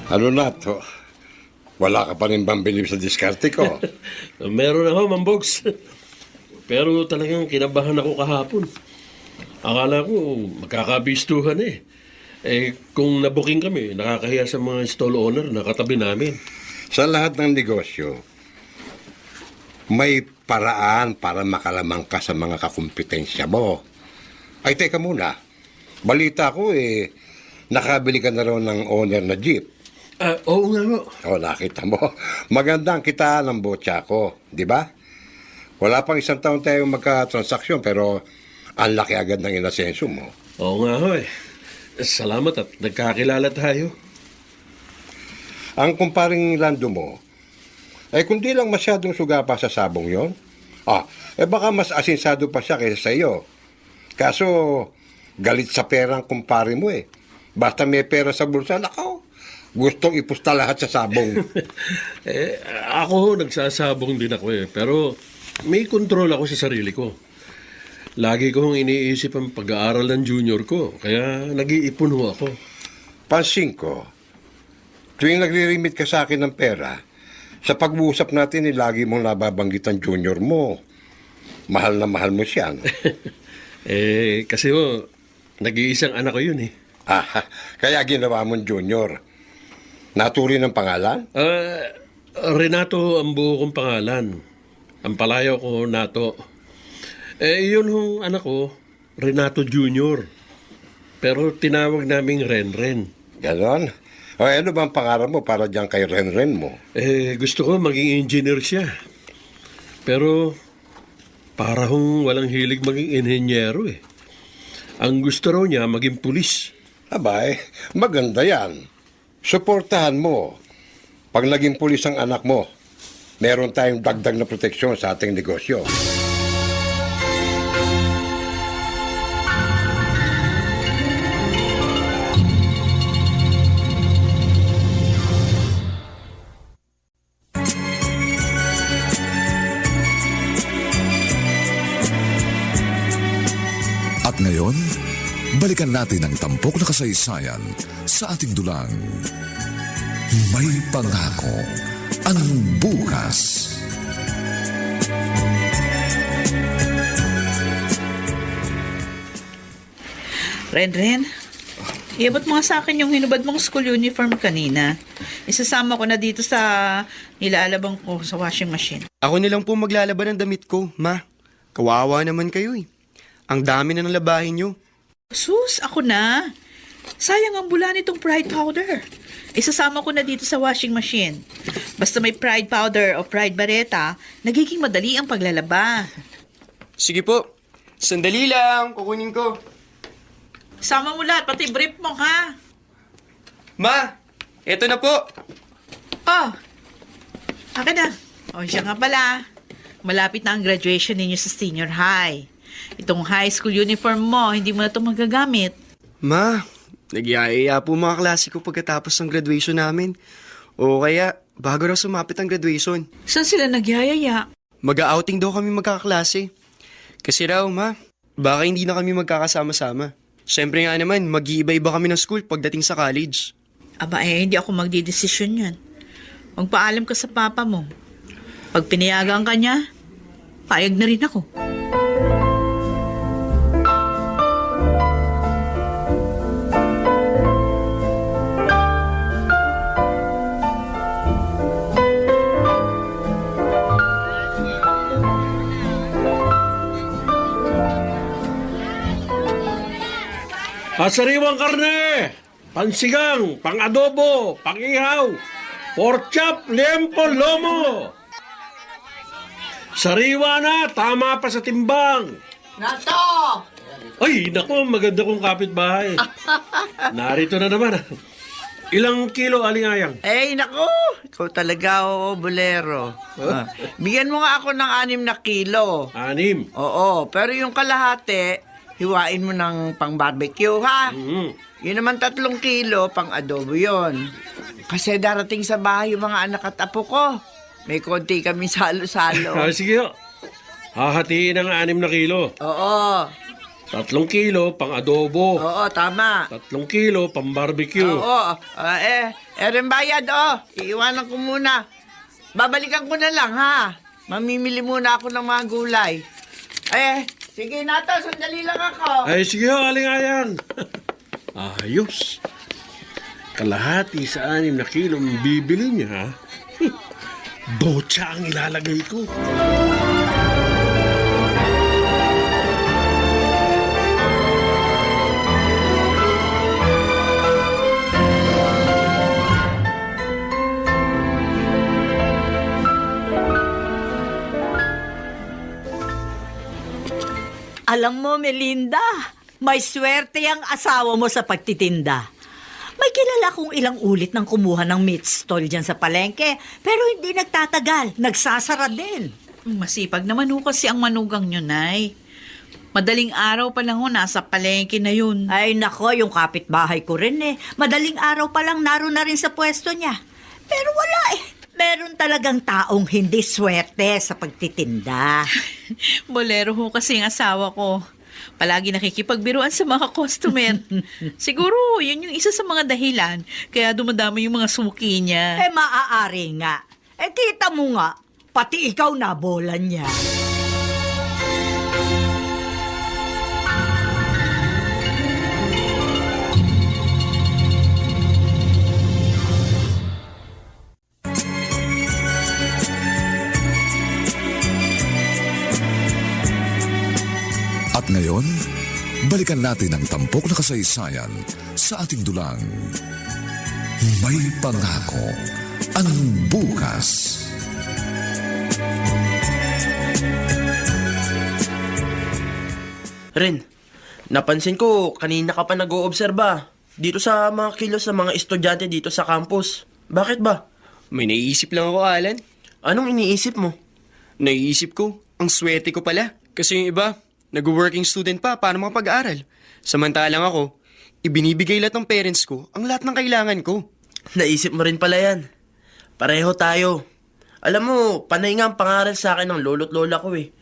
Speaker 8: Ano na to? Wala ka pa rin bang bilib sa diskarte ko?
Speaker 2: Meron ako, Mambogs. Pero talagang kinabahan ako kahapon. Akala ko magkakabistuhan eh. Kung nabuking kami, nakakahiya sa mga stall owner na katabi namin.
Speaker 8: Sa lahat ng negosyo, may paraan para makalamang ka sa mga kakumpetensya mo. Ay, teka muna. Balita ko nakabili ka na raw ng owner na jeep.
Speaker 2: Oo nga nga.
Speaker 8: Nakita mo. Magandang kita ng botya ko, di ba? Wala pang 1 taon tayong magka-transaksyon pero ang laki agad ng inasenso mo.
Speaker 2: Oo nga ho eh. Salamat at nagkakilala tayo.
Speaker 8: Ang kumparing lando mo, kundi lang masyadong suga pa sa sabong yon. Baka mas asinsado pa siya kaysa sa iyo. Kaso, galit sa perang kumpare mo eh. Basta may pera sa bulsa, nakaw. Gustong ipusta lahat sa sabong.
Speaker 2: Ako ho, nagsasabong din ako eh. Pero may kontrol ako sa sarili ko. Lagi kong iniisip ang pag-aaral ng junior ko. Kaya nag-iipon ho ako.
Speaker 8: Pansin ko, tuwing nagre-remit ka sa akin ng pera, sa pag-uusap natin lagi mong nababanggit ang junior mo. Mahal na mahal mo siya. No?
Speaker 2: Kasi ho, nag-iisang anak ko yun eh.
Speaker 8: Kaya ginawa mong junior. Naturi ng pangalan?
Speaker 2: Renato ang buo kong pangalan. Ang palayaw ko, Nato. Yun hong anak ko, Renato Jr. Pero tinawag naming Renren.
Speaker 8: Ganon? Ano ba ang pangarap mo para dyan kay Renren mo?
Speaker 2: Gusto ko maging engineer siya. Pero para hong walang hilig maging inhenyero eh. Ang gusto raw niya maging pulis.
Speaker 8: Abay, maganda yan. Suportahan mo. Pag naging pulis ang anak mo, meron tayong dagdag na proteksyon sa ating negosyo.
Speaker 1: At ngayon, balikan natin ang tampok na kasaysayan sa ating dulang. May pangako ang bukas.
Speaker 4: Ren, iabot mo nga sa akin yung hinubad mong school uniform kanina. Isasama ko na dito sa nilalabang ko sa washing machine.
Speaker 7: Ako nilang po maglalaban ng damit ko, ma. Kawawa naman kayo eh. Ang dami na ng labahin nyo.
Speaker 4: Sus, ako na. Sayang ang bula nitong Pride powder. Isasama ko na dito sa washing machine. Basta may Pride powder o Pride bareta, nagiging madali ang paglalaba.
Speaker 7: Sige po. Sandali lang, kukunin ko.
Speaker 4: Sama mo lahat, pati brief mo, ha?
Speaker 7: Ma, eto na po.
Speaker 4: Oh, akin na. O, siya nga pala. Malapit na ang graduation ninyo sa senior high. Itong high school uniform mo, hindi mo na ito magagamit.
Speaker 7: Ma, nagyayaya po mga klase ko pagkatapos ng graduation namin. O kaya, bago raw sumapit ang graduation.
Speaker 4: Saan sila nagyayaya?
Speaker 7: Mag-outing daw kami magkakaklase. Kasi raw, ma, baka hindi na kami magkakasama-sama. Siyempre nga naman, mag-iiba-iba kami ng school pagdating sa college.
Speaker 4: Aba hindi ako magdidesisyon yan. Magpaalam ka sa papa mo. Pag pinayagan ka niya, payag na rin ako.
Speaker 2: Sariwang karne, pansigang, pang-adobo, pang-ihaw, pork chop, liempo, lomo. Sariwa na, tama pa sa timbang.
Speaker 5: Nato!
Speaker 2: Ay, naku, maganda kong kapitbahay. Narito na naman. Ilang kilo alingayang?
Speaker 5: Eh, naku! Ikaw talaga, oo, bolero. Bigyan mo nga ako ng 6 na kilo.
Speaker 2: 6.
Speaker 5: Oo, pero yung kalahati, hiwain mo ng pang-barbecue, ha? Yun naman 3 kilo, pang-adobo yon. Kasi darating sa bahay yung mga anak at apo ko. May konti kami salo-salo.
Speaker 2: Sige ho. Hahatiin ng 6 na kilo.
Speaker 5: Oo,
Speaker 2: 3 kilo pang adobo.
Speaker 5: oo, tama.
Speaker 2: 3 kilo pang barbecue.
Speaker 5: Oo, rin bayad, iiwanan ko muna. Babalikan ko na lang, ha? Mamimili muna ako ng mga gulay. Sige na to, sandali lang ako.
Speaker 2: Ay, sige ho, alingayang. Ayos. Kalahati sa 6 na kilo ang bibili niya, ha? Botsa ang ilalagay ko.
Speaker 9: Alam mo, Melinda, may swerte ang asawa mo sa pagtitinda. May kilala kong ilang ulit nang kumuha ng meat stall dyan sa palengke, pero hindi nagtatagal, nagsasara din.
Speaker 4: Masipag naman ho kasi ang manugang nyo, Nay. Madaling araw pa lang ho, nasa palengke na yun.
Speaker 9: Ay nako, yung kapitbahay ko rin eh. Madaling araw pa lang naroon na rin sa pwesto niya. Pero wala eh. Meron talagang taong hindi swerte sa pagtitinda.
Speaker 4: Bolero ho kasi ang asawa ko. Palagi nakikipagbiruan sa mga customer. Siguro, yun yung isa sa mga dahilan. Kaya dumadami yung mga suki niya.
Speaker 9: Eh maaari nga. Eh kita mo nga, pati ikaw nabolan niya.
Speaker 1: At ngayon, balikan natin ang tampok na kasaysayan sa ating dulang. May pangako ang bukas.
Speaker 10: Ren, napansin ko kanina ka pa nag-oobserba dito sa mga kilos sa mga estudyante dito sa campus. Bakit ba?
Speaker 7: May naiisip lang ako, Alan.
Speaker 10: Anong iniisip mo?
Speaker 7: Naiisip ko, ang swerte ko pala. Kasi yung iba, nag-working student pa para makapag-aral. Samantalang ako, ibinibigay lahat ng parents ko ang lahat ng kailangan ko.
Speaker 10: Naisip mo rin pala yan. Pareho tayo. Alam mo, panay nga ang pangaral sa akin ng lolo't lola ko eh.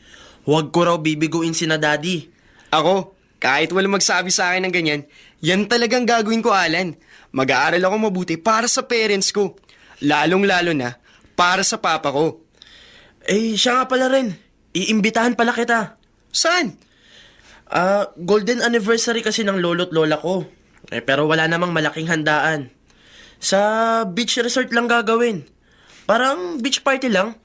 Speaker 10: Huwag ko raw bibiguin sina daddy.
Speaker 7: Ako, kahit walang magsabi sa akin ng ganyan, yan talagang gagawin ko, Alan. Mag-aaral ako mabuti para sa parents ko. Lalong-lalo na para sa papa ko.
Speaker 10: Eh, siya nga pala rin. Iimbitahan pala kita.
Speaker 7: Saan?
Speaker 10: Golden anniversary kasi ng lolo't lola ko. Pero wala namang malaking handaan. Sa beach resort lang gagawin. Parang beach party lang.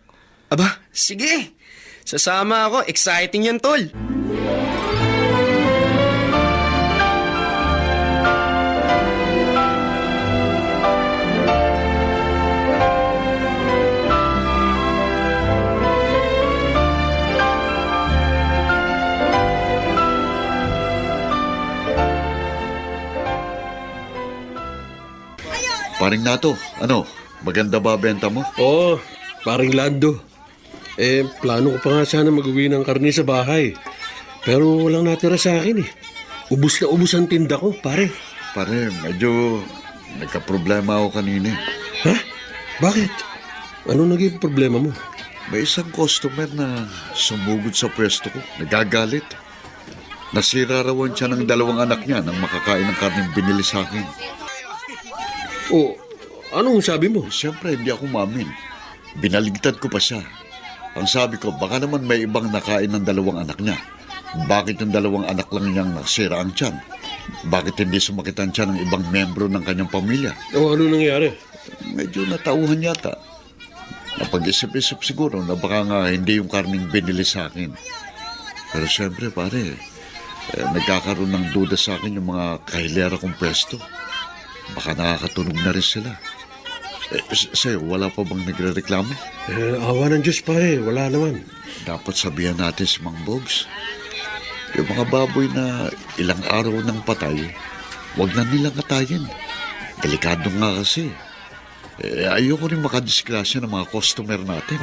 Speaker 7: Aba, sige. Sasama ako. Exciting yan, tol.
Speaker 6: Paring Nato, ano? Maganda ba benta mo?
Speaker 2: Oo, paring Lando. Plano ko pa nga sana mag-uwi ng karne sa bahay. Pero walang natira sa akin eh. Ubus na ubus ang tinda ko, pare.
Speaker 6: Pare, medyo nagka-problema ako kanina.
Speaker 2: Ha? Bakit? Ano naging problema mo?
Speaker 6: May isang customer na sumugod sa pwesto ko. Nagagalit. Nasira rawan siya ng 2 anak niya nang makakain ng karneng binili sa akin.
Speaker 2: O, anong sabi mo?
Speaker 6: Siyempre, hindi ako mamin. Binaligtad ko pa siya. Ang sabi ko, baka naman may ibang nakain ng 2 anak niya. Bakit yung 2 anak lang niyang nasira ang tiyan? Bakit hindi sumakit ang tiyan ng ibang membro ng kanyang pamilya?
Speaker 2: O, ano nangyari?
Speaker 6: Medyo natauhan yata. Napag-isip-isip siguro na baka nga hindi yung karning binili sa akin. Pero siyempre, pare, Nagkakaroon ng duda sa akin yung mga kahilera kong pwesto. Baka nakakatunog na rin sila. Sa'yo, wala pa bang nagre-reklamo?
Speaker 2: Awa ng Diyos pa wala naman.
Speaker 6: Dapat sabihan natin si Mang Bogs. Yung mga baboy na ilang araw ng patay, wag na nilang katayin. Delikado nga kasi. Ayoko rin makadisgrasya ng mga customer natin.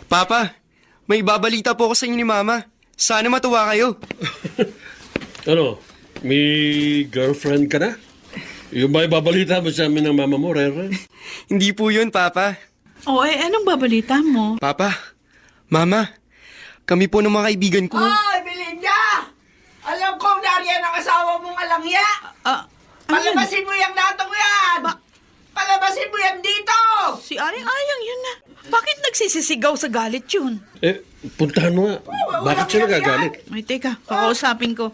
Speaker 7: Papa, may babalita po ako sa inyo ni Mama. Sana matuwa kayo.
Speaker 2: Ano, may girlfriend ka na? Yung ba ibabalita mo sa amin ng mama mo, Rere?
Speaker 7: Hindi po yun, Papa.
Speaker 4: Anong babalita mo?
Speaker 7: Papa, Mama, kami po ng mga kaibigan ko.
Speaker 5: Hoy, Belinda! Alam kong nariyan ang asawa mong alangya. Palabasin mo yung natong yan! Palabasin mo yan dito!
Speaker 4: Si Aling Ayang yun na. Bakit nagsisisigaw sa galit yun?
Speaker 2: Puntahan mo nga. Bakit siya nagagalit?
Speaker 4: Ay, teka, kakausapin ko.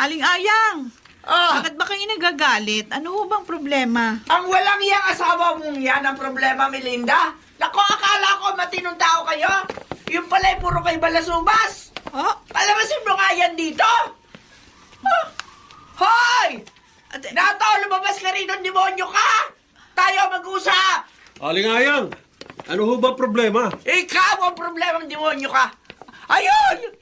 Speaker 4: Aling Ayang! Bakit ba kayo nagagalit? Ano ho bang problema?
Speaker 5: Ang walang iyang asawa mong yan ang problema, Melinda. Nako, akala ko matinong tao kayo. Yung pala'y puro kay balasubas. Palabasin mo nga yan dito. Hoy! Nato, lumabas ka rin ng demonyo ka! Tayo mag-usap!
Speaker 2: Aling Ayang, ano ho ba problema?
Speaker 5: Ikaw ang problemang demonyo ka! Ayun!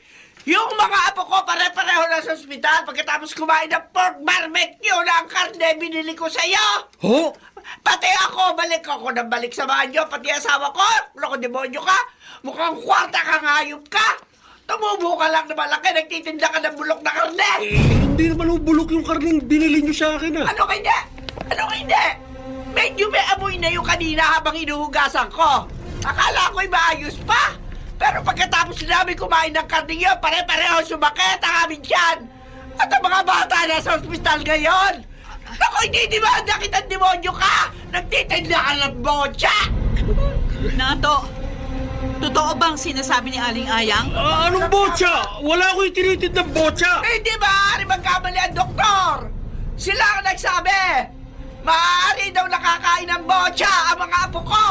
Speaker 5: Yung mga apo ko pare-pareho na sa ospital pagkatapos kumain ng pork barbecue na ang karne binili ko sa iyo!
Speaker 2: Ho?
Speaker 5: Pati ako, balik ako ng balik sa mga nyo, pati asawa ko! Loko demonyo ka! Mukhang kwarta kang hayop ka! Tumubo ka lang na malaki, nagtitinda ka ng bulok na karne!
Speaker 2: Hindi naman hubulok yung karning binili niyo sa akin
Speaker 5: Ano hindi? Ano hindi? Medyo may amoy na yung kanina habang inuhugasan ko. Akala ko'y maayos pa. Pero pagkatapos namin kumain ng karning yun, pare-pareho sumakit ang aming tiyan. At ang mga bata na sa ospital ngayon. Naku, hindi demanda kitang demonyo ka! Nagtitinda ka ng botya!
Speaker 4: Nato, totoo bang sinasabi ni Aling Ayang?
Speaker 2: Anong botya? Wala ko itinitid ng botya!
Speaker 5: Hindi maaari magkamali ang doktor! Sila ang nagsabi! Maaari daw nakakain ng botya ang mga apo ko!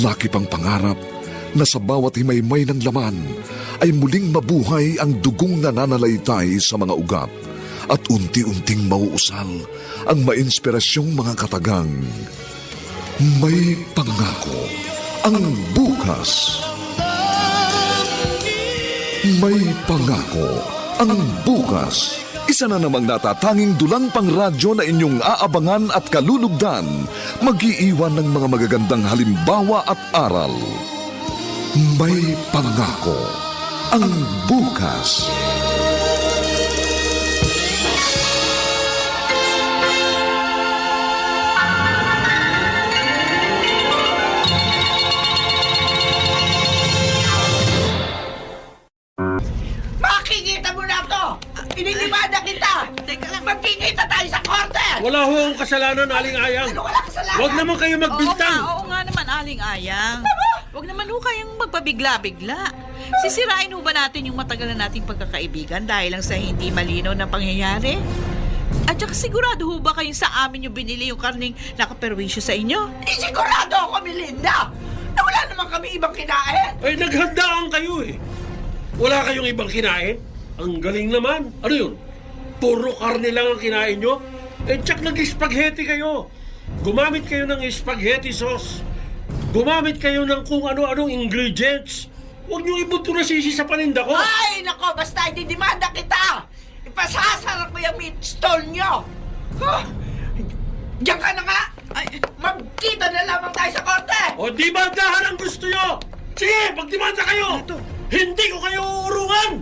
Speaker 1: Laki pang pangarap na sa bawat himaymay ng laman ay muling mabuhay ang dugong nananalaytay sa mga ugat at unti-unting mauusal ang mainspirasyong mga katagang. May pangako ang bukas. May pangako ang bukas. Isa na namang natatanging dulang pang radyo na inyong aabangan at kalulugdan, mag-iiwan ng mga magagandang halimbawa at aral. May pangako ang bukas.
Speaker 5: Makikita mo na to! Inidimanda kita! Magkikita tayo sa korte!
Speaker 2: Wala ho akong kasalanan, Aling Ayang.
Speaker 5: Ano wala kasalanan?
Speaker 2: Huwag naman kayo magbintang.
Speaker 4: Oo nga naman, Aling Ayang. Huwag naman ho kayong magpabigla-bigla. Sisirain ho ba natin yung matagal na nating pagkakaibigan dahil lang sa hindi malinaw na pangyayari? At saka sigurado ho ba kayong sa amin yung binili yung karning nakaperwisyo sa inyo?
Speaker 5: Sigurado ako, Melinda! Na wala naman kami ibang kinain!
Speaker 2: Naghandaan kayo Wala kayong ibang kinain? Ang galing naman. Ano yun? Puro karne lang ang kinain nyo? Tsak nag-spaghetti kayo. Gumamit kayo ng spaghetti sauce. Gumamit kayo ng kung ano-anong ingredients. Huwag nyo ibunto na sisi sa paninda ko.
Speaker 5: Ay, nako, basta ididimanda kita! Ipasasarap ko yung meat stall nyo! Huh? Diyan ka na nga! Magkita na lamang tayo sa korte!
Speaker 2: O di bandahan ang gusto nyo! Sige, magdemanda kayo! Hindi ko kayo uurungan!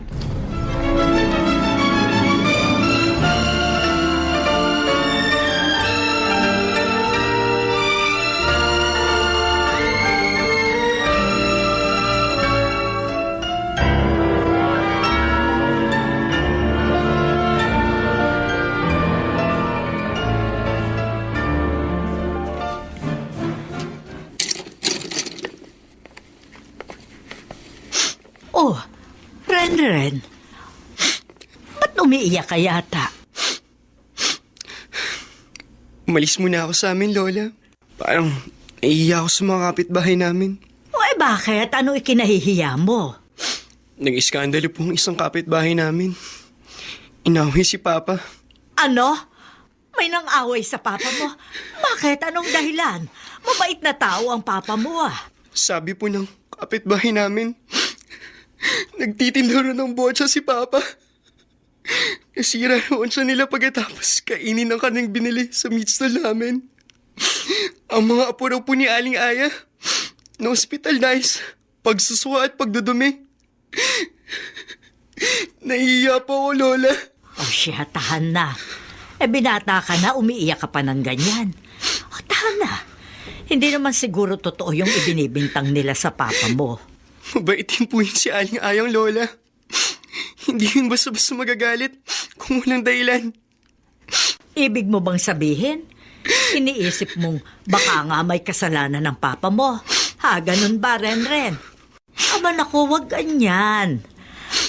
Speaker 9: Ren, ba't umiiyak ka yata?
Speaker 7: Umalis muna ako sa amin, Lola. Parang naiiyak ako sa mga kapitbahay namin.
Speaker 9: O bakit? Ano ikinahihiya mo?
Speaker 7: Nag-iskandalo po ang isang kapitbahay namin. Inaway si Papa.
Speaker 9: Ano? May nang-away sa papa mo? Bakit? Anong dahilan? Mabait na tao ang papa mo ah.
Speaker 7: Sabi po ng kapitbahay namin, nagtitinda rin ng botsa si Papa. Nasira roon siya nila pagkatapos kainin ang kanyang binili sa meat stall namin. Ang mga apo raw po ni Aling Aya, na-hospitalize, pagsusuka at pagdudumi. Nahihiya po ako, Lola.
Speaker 9: O siya, tahan na. Binata ka na, umiiyak ka pa ng ganyan. O tahan na. Hindi naman siguro totoo yung ibinibintang nila sa papa mo.
Speaker 7: Mabait din po yun si Aling Ayang, Lola. Hindi yun basta-basta magagalit kung walang dahilan.
Speaker 9: Ibig mo bang sabihin? Iniisip mong baka nga may kasalanan ng papa mo. Ha, ganun ba, Ren? Aba naku, wag ganyan.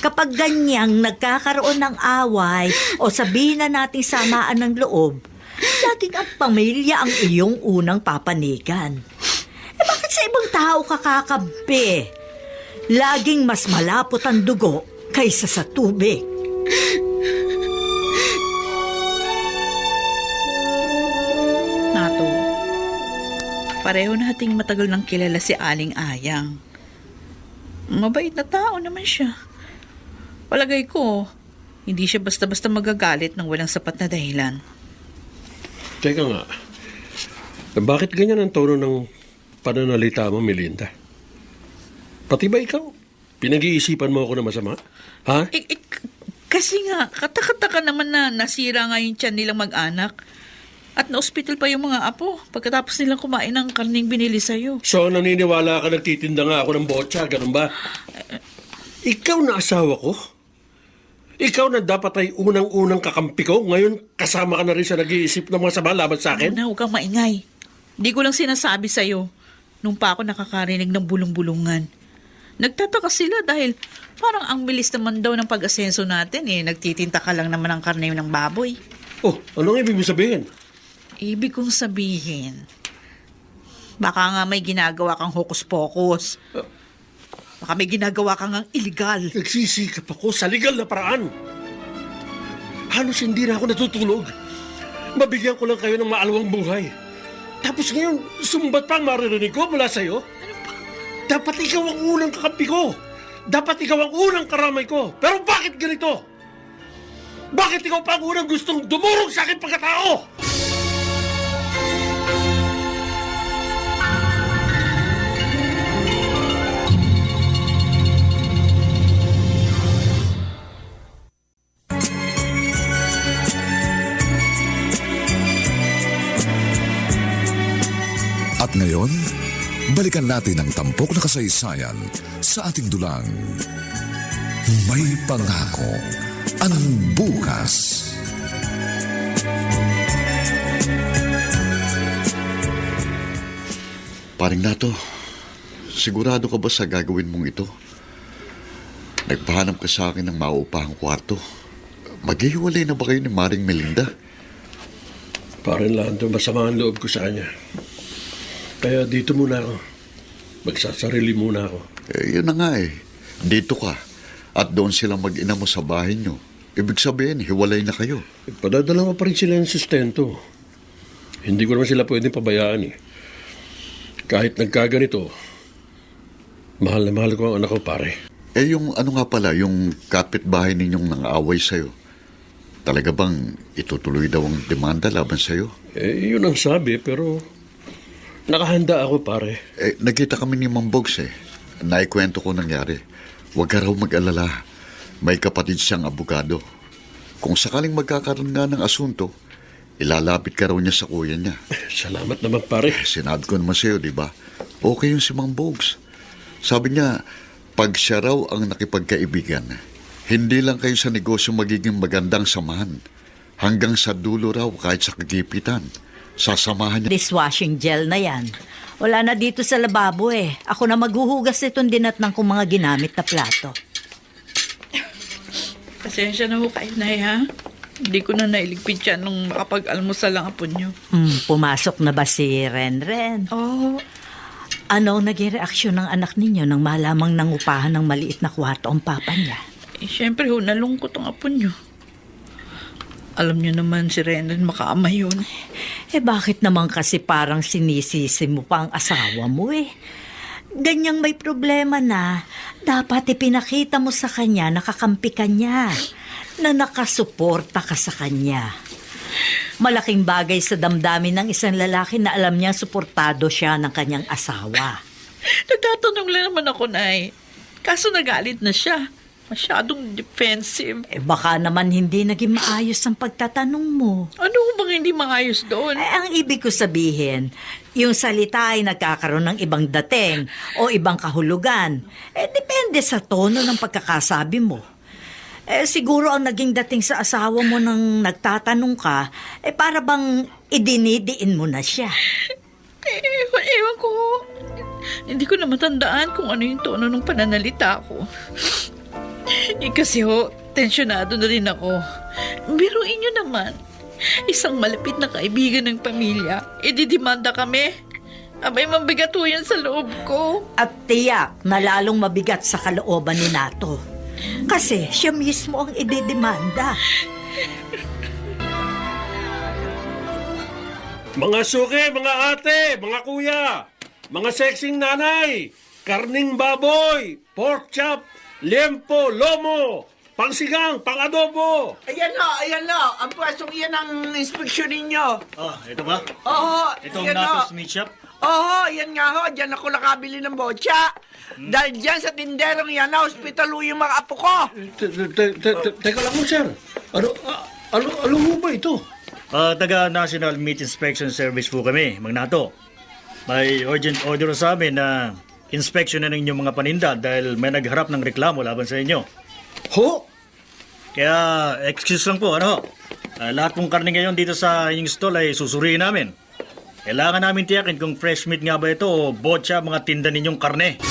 Speaker 9: Kapag ganyang nagkakaroon ng away o sabihin na nating samaan ng loob, laging ang pamilya ang iyong unang papanigan. Bakit sa ibang tao kakakampi? Laging mas malapot ang dugo kaysa sa tubig.
Speaker 4: Nato, pareho nating matagal nang kilala si Aling Ayang. Mabait na tao naman siya. Palagay ko, hindi siya basta-basta magagalit ng walang sapat na dahilan.
Speaker 2: Teka nga, bakit ganyan ang tono ng pananalita mo, Melinda? Pati ba ikaw? Pinag-iisipan mo ako na masama? Ha?
Speaker 4: Kasi nga, katakataka naman na nasira nga yung tiyan nilang mag-anak. At na-hospital pa yung mga apo pagkatapos nilang kumain ng karning binili sa'yo.
Speaker 2: So, naniniwala ka nagtitinda nga ako ng botsa, ganun ba? Ikaw na asawa ko? Ikaw na dapat ay unang-unang kakampi ko, ngayon kasama ka na rin sa nag-iisip ng mga sama laban sa akin?
Speaker 4: Na, huwag kang maingay. Di ko lang sinasabi sa'yo nung pa ako nakakarinig ng bulong-bulungan. Nagtataka sila dahil parang ang bilis naman daw ng pag-asenso natin eh. Nagtitinta ka lang naman ng karne ng baboy.
Speaker 2: Oh, anong ibig mo sabihin?
Speaker 4: Ibig kong sabihin, baka nga may ginagawa kang hokus-pokus. Baka may ginagawa kang illegal.
Speaker 2: Nagsisikap ako sa legal na paraan. Halos hindi na ako natutulog. Mabigyan ko lang kayo ng maalawang buhay. Tapos ngayon, sumbat pa ang maririnig ko mula sa'yo?
Speaker 4: Ano ba?
Speaker 2: Dapat ikaw ang unang kakampi ko. Dapat ikaw ang unang karamay ko. Pero bakit ganito? Bakit ikaw pa ang unang gustong dumurog sa akin pagkatao?
Speaker 1: At ngayon, balikan natin ang tampok na kasaysayan sa ating dulang. May pangako ang bukas.
Speaker 6: Paring Nato, sigurado ka ba sa gagawin mong ito? Nagpahanap ka sa akin ng mauupahang kwarto. Maghihiwalay na ba kayo ni Maring Melinda?
Speaker 2: Parang Lando, masama ang loob ko sa kanya. Kaya dito muna ako. Magsasarili muna ako.
Speaker 6: Yun na nga eh. Dito ka. At doon sila mag-ina mo sa bahay nyo. Ibig sabihin, hiwalay na kayo.
Speaker 2: Padadala mo pa rin sila ng sustento. Hindi ko naman sila pwedeng pabayaan eh. Kahit nagkaganito, mahal na mahal ko ang anak ko, pare.
Speaker 6: Yung ano nga pala, yung kapitbahay ninyong nang-away sa'yo. Talaga bang itutuloy daw ang demanda laban sa'yo?
Speaker 2: Yun ang sabi, pero nakahanda ako, pare.
Speaker 6: Nakita kami ni Mang Bogs eh. Naikwento ko nangyari. Huwag ka raw mag-alala. May kapatid siyang abogado. Kung sakaling magkakaroon nga ng asunto, ilalapit ka raw niya sa kuya niya.
Speaker 2: Salamat naman, pare.
Speaker 6: Sinabi ko naman sa'yo, di ba? Okay yung si Mang Bogs. Sabi niya, pag siya raw ang nakipagkaibigan, hindi lang kayo sa negosyo magiging magandang samahan. Hanggang sa dulo raw kahit sa kagipitan. Sasamahan niya.
Speaker 9: Dishwashing gel na yan. Wala na dito sa lababo eh. Ako na maghuhugas nitong dinatnang kong mga ginamit na plato.
Speaker 4: Pasensya na ho kayo, Nay, ha? Hindi ko na nailigpit yan nung makapag-almusal lang apo nyo.
Speaker 9: Pumasok na ba si Renren?
Speaker 4: Oh,
Speaker 9: Ano ang naging reaksyon ng anak ninyo nang malamang nangupahan ng maliit na kwarto ang papa niya?
Speaker 4: syempre ho, nalungkot ang apo nyo. Alam nyo naman si Renan makaama yun.
Speaker 9: Bakit naman kasi parang sinisisi mo pa ang asawa mo Ganyang may problema na, dapat ipinakita mo sa kanya na kakampi ka niya, na nakasuporta ka sa kanya. Malaking bagay sa damdamin ng isang lalaki na alam niya suportado siya ng kanyang asawa.
Speaker 4: Nagtatanong lang naman ako, Nay. Kaso nagalit na siya. Masyadong defensive.
Speaker 9: Baka naman hindi naging maayos ang pagtatanong mo.
Speaker 4: Ano bang hindi maayos doon?
Speaker 9: Ang ibig ko sabihin, yung salita ay nagkakaroon ng ibang dating o ibang kahulugan. Depende sa tono ng pagkakasabi mo. Siguro ang naging dating sa asawa mo nang nagtatanong ka, para bang idinidiin mo na siya.
Speaker 4: Ewan ko. Hindi ko na matandaan kung ano yung tono ng pananalita ko. Kasi tensyonado na rin ako. Biruin nyo naman. Isang malapit na kaibigan ng pamilya, ididimanda kami. Abay, mabigat ho yan sa loob ko.
Speaker 9: At tiyak na lalong mabigat sa kalooban ni Nato. Kasi siya mismo ang ididemanda.
Speaker 2: Mga suki, mga ate, mga kuya, mga sexing nanay, karning baboy, pork chop, liempo, lomo, pangsigang, pangadobo.
Speaker 5: Ayan na. Ang pwestong iyan ang inspeksyon ninyo.
Speaker 3: Ito ba?
Speaker 5: Oo,
Speaker 3: Itong
Speaker 5: yan
Speaker 3: Natos
Speaker 5: ho.
Speaker 3: Meat Shop?
Speaker 5: Oo, yan nga ho. Diyan ako nakabili ng botya. Dahil diyan sa tinderong yan, na-hospital yung mga apo ko.
Speaker 2: Teka lang mo, sir. Ano mo ba ito?
Speaker 3: Taga National Meat Inspection Service po kami, Magnato. May urgent order sa amin na inspection na inyong mga paninda dahil may nagharap ng reklamo laban sa inyo.
Speaker 2: Ho?
Speaker 3: Kaya, excuse lang po, lahat pong karne ngayon dito sa inyong stall ay susuriin namin. Kailangan namin tiyakin kung fresh meat nga ba ito o botya mga tinda ninyong karne.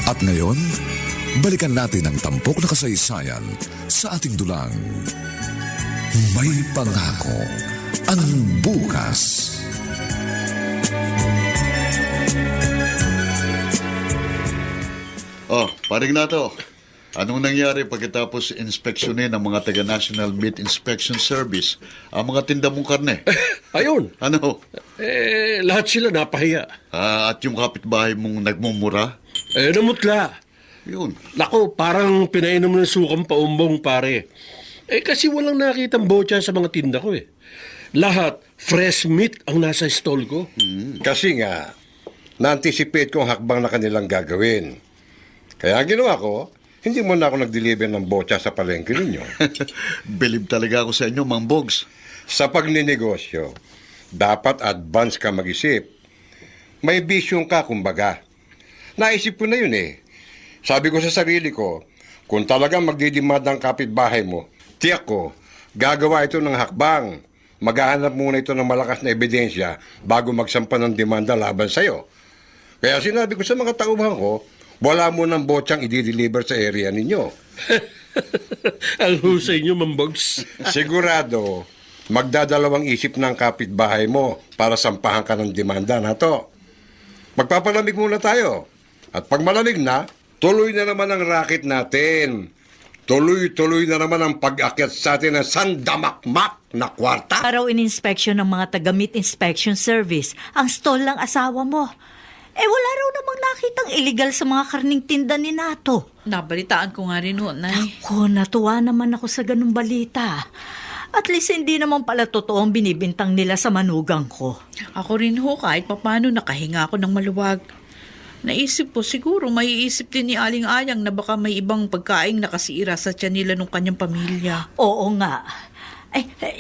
Speaker 1: At ngayon, balikan natin ang tampok na kasaysayan sa ating dulang. May pangako ang bukas.
Speaker 6: Paring Nato, anong nangyari pagkatapos inspeksyonin ng mga taga-National Meat Inspection Service ang mga tinda mong karne?
Speaker 2: Ayun.
Speaker 6: Ano?
Speaker 2: Lahat sila napahiya.
Speaker 6: At yung kapitbahay mong nagmumura?
Speaker 2: Namutla.
Speaker 6: Yun.
Speaker 2: Nako, parang pinainom ng sukang paumbong, pare. Kasi walang nakitang botya sa mga tinda ko Lahat, fresh meat ang nasa stall ko.
Speaker 8: Kasi nga, na-anticipate ko ang hakbang na kanilang gagawin. Kaya ang ginawa ko, hindi mo na ako nag-deliver ng botya sa palengke ninyo.
Speaker 6: Believe talaga ako sa inyo, Mang Bogs.
Speaker 8: Sa pagninegosyo, dapat advance ka mag-isip. May vision ka, kumbaga. Naisip ko na yun Sabi ko sa sarili ko, kung talagang magdidimanda ang kapitbahay mo, tiyak ko, gagawa ito ng hakbang. Maghahanap muna ito ng malakas na ebidensya bago magsampa ng demanda laban sa'yo. Kaya sinabi ko sa mga tauhan ko, wala mo ng botsang i-deliver sa area ninyo.
Speaker 2: Ang husay nyo, Mambogs.
Speaker 8: Sigurado, magdadalawang isip ng kapitbahay mo para sampahan ka ng demanda na to. Magpapalamig muna tayo. At pag malamig na, tuloy na naman ang racket natin. Tuloy-tuloy na naman ang pag-akyat sa atin ng sandamakmak na kwarta.
Speaker 9: Araw in-inspection ng mga taga-meat inspection service ang stall ng asawa mo. Wala raw namang nakitang illegal sa mga karning tinda ni Nato.
Speaker 4: Nabalitaan ko nga rin Nay.
Speaker 9: Natuwa naman ako sa ganung balita. At least hindi naman pala totoo ang binibintang nila sa manugang ko.
Speaker 4: Ako rin kahit papano nakahinga ako ng maluwag. Naisip ko siguro maiisip din ni Aling Ayang na baka may ibang pagkaing nakasira sa tiyan nila nung kanyang pamilya.
Speaker 9: Oo nga.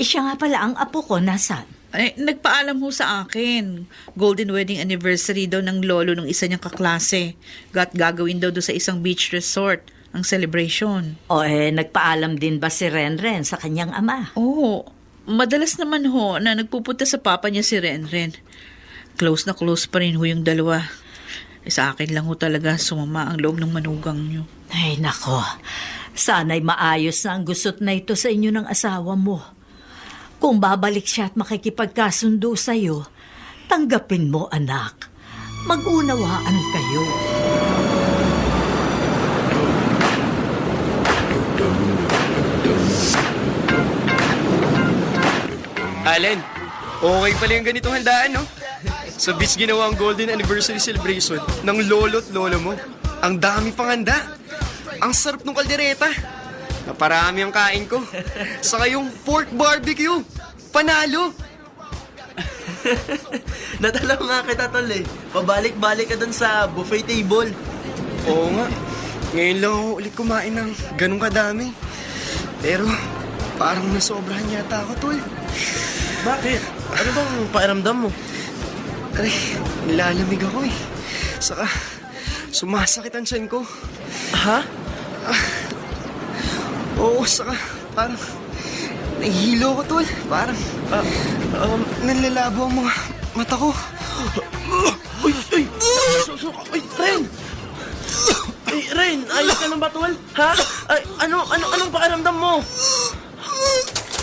Speaker 9: Siya nga pala ang apo ko, nasaan?
Speaker 4: Nagpaalam sa akin. Golden wedding anniversary daw ng lolo ng isa niyang kaklase. Gagawin daw sa isang beach resort. ang celebration.
Speaker 9: O nagpaalam din ba si Renren sa kanyang ama?
Speaker 4: Oo, madalas naman ho na nagpupunta sa papa niya si Renren. Close na close pa rin ho yung dalawa. Sa akin lang ho talaga sumama ang loob ng manugang niyo.
Speaker 9: Ay nako, sana'y maayos na ang gusot na ito sa inyo ng asawa mo. Kung babalik siya at makikipagkasundo sa'yo, tanggapin mo anak. Mag-unawaan kayo.
Speaker 7: Allen, okay pala yung ganitong handaan, no? Sa beach ginawa ang Golden Anniversary Celebration ng lolo't lolo mo. Ang dami pang handa. Ang sarap ng kaldereta. Naparami ang kain ko. Saka yung pork barbecue. Panalo.
Speaker 10: Natalaw nga kita, tol eh. Pabalik-balik ka dun sa buffet table.
Speaker 7: Oo nga. Ngayon lang ako ulit kumain ng ganun kadami. Pero parang nasobrahan yata ako, tol.
Speaker 10: Bakit? Ano bang pakiramdam mo?
Speaker 7: Aray, nilalamig ako eh. Saka, sumasakit ang tiyan ko.
Speaker 10: Ha?
Speaker 7: Oo, saka, parang, nahihilo ko, tol. Parang, nanlalabo ang mga mata ko.
Speaker 10: Uy! Uy, Ren! Ay, Ren, ayos ka lang ba, tol? Ha? Ay, anong pakiramdam mo?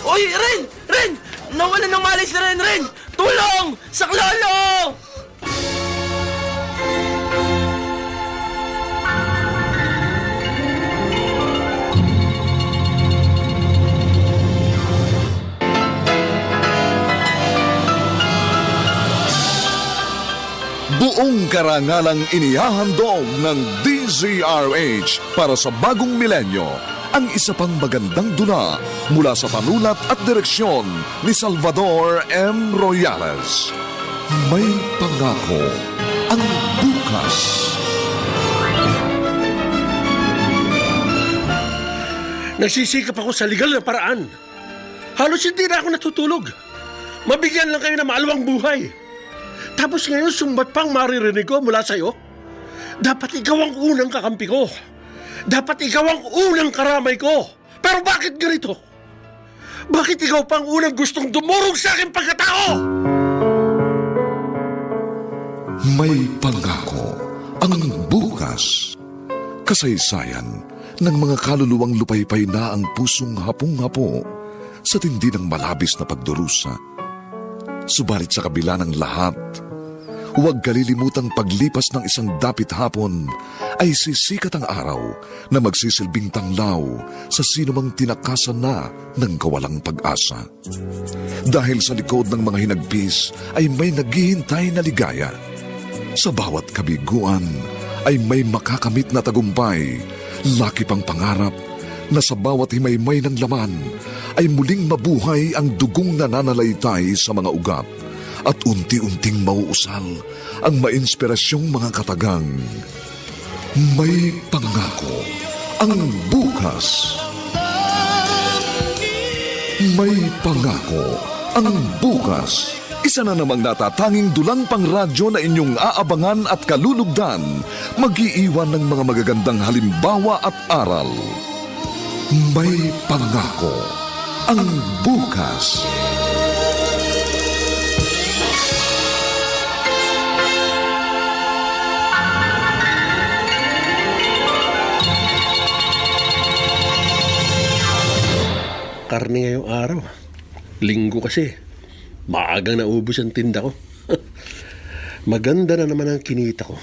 Speaker 10: Uy, Ren! Ren! Nawala ng malis na Ren! Tulong! Saklolo!
Speaker 1: Buong karangalang inihahandog ng DZRH para sa bagong milenyo ang isa pang magandang dula mula sa panulat at direksyon ni Salvador M. Royales. May pangako ang bukas.
Speaker 2: Nagsisikap ako sa legal na paraan. Halos hindi na ako natutulog. Mabigyan lang kayo ng maalawang buhay. Tapos ngayon sumbat pang maririnig ko mula sa'yo. Dapat ikaw ang unang kakampi ko. Dapat ikaw ang unang karamay ko. Pero bakit ganito? Bakit ikaw pang unang gustong dumurog sa aking pagkatao?
Speaker 1: May pangako ang bukas. Kasaysayan ng mga kaluluwang lupaypay na ang pusong hapong-hapo sa tindi ng malabis na pagdurusa. Subalit sa kabila ng lahat, huwag kalilimutang paglipas ng isang dapit hapon ay sisikat ang araw na magsisilbing tanglaw sa sinumang tinakasan na ng kawalang pag-asa. Dahil sa likod ng mga hinagpis ay may naghihintay na ligaya. Sa bawat kabiguan ay may makakamit na tagumpay, laki pang pangarap na sa bawat himaymay ng laman ay muling mabuhay ang dugong nananalaytay sa mga ugat at unti-unting mauusal ang mainspirasyong mga katagang. May pangako ang bukas. May pangako ang bukas. Isa na namang natatanging dulang pangradyo na inyong aabangan at kalulugdan, mag-iiwan ng mga magagandang halimbawa at aral. May pangako ang bukas.
Speaker 2: Karne ngayong araw. Linggo kasi. Maagang naubos ang tinda ko. Maganda na naman ang kinita ko.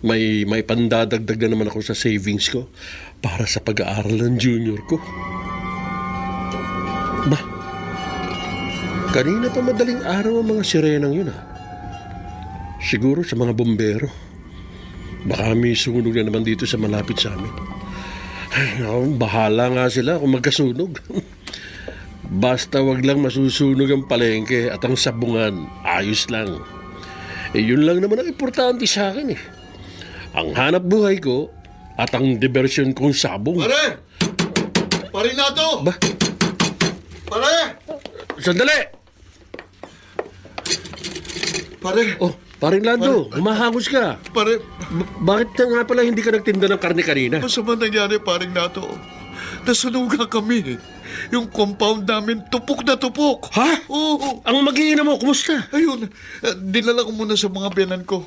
Speaker 2: May pandadagdag na naman ako sa savings ko para sa pag-aaral ng junior ko. Ba, kanina pa madaling araw ang mga sirenang yun Siguro sa mga bombero. Baka may sunog na naman dito sa malapit sa amin. Ay, bahala nga sila kung magkasunog. Basta wag lang masusunog ang palengke at ang sabungan. Ayos lang. Yun lang naman ang importante sa akin Ang hanap buhay ko at ang diversyon kong sabong.
Speaker 6: Pare! Pare na to!
Speaker 2: Ba?
Speaker 6: Pare!
Speaker 2: Sandali!
Speaker 6: Pare!
Speaker 2: Oh, Paring Lando, humahangos ka.
Speaker 6: Pare,
Speaker 2: Bakit na nga pala hindi ka nagtinda ng karne kanina?
Speaker 6: masama nangyari, paring Nato. Nasunugan kami. Yung compound namin, tupok na tupok.
Speaker 2: Ha?
Speaker 6: Oo.
Speaker 2: Ang mag-iina mo, kumusta?
Speaker 6: Ayun, dinala ko muna sa mga biyanan ko.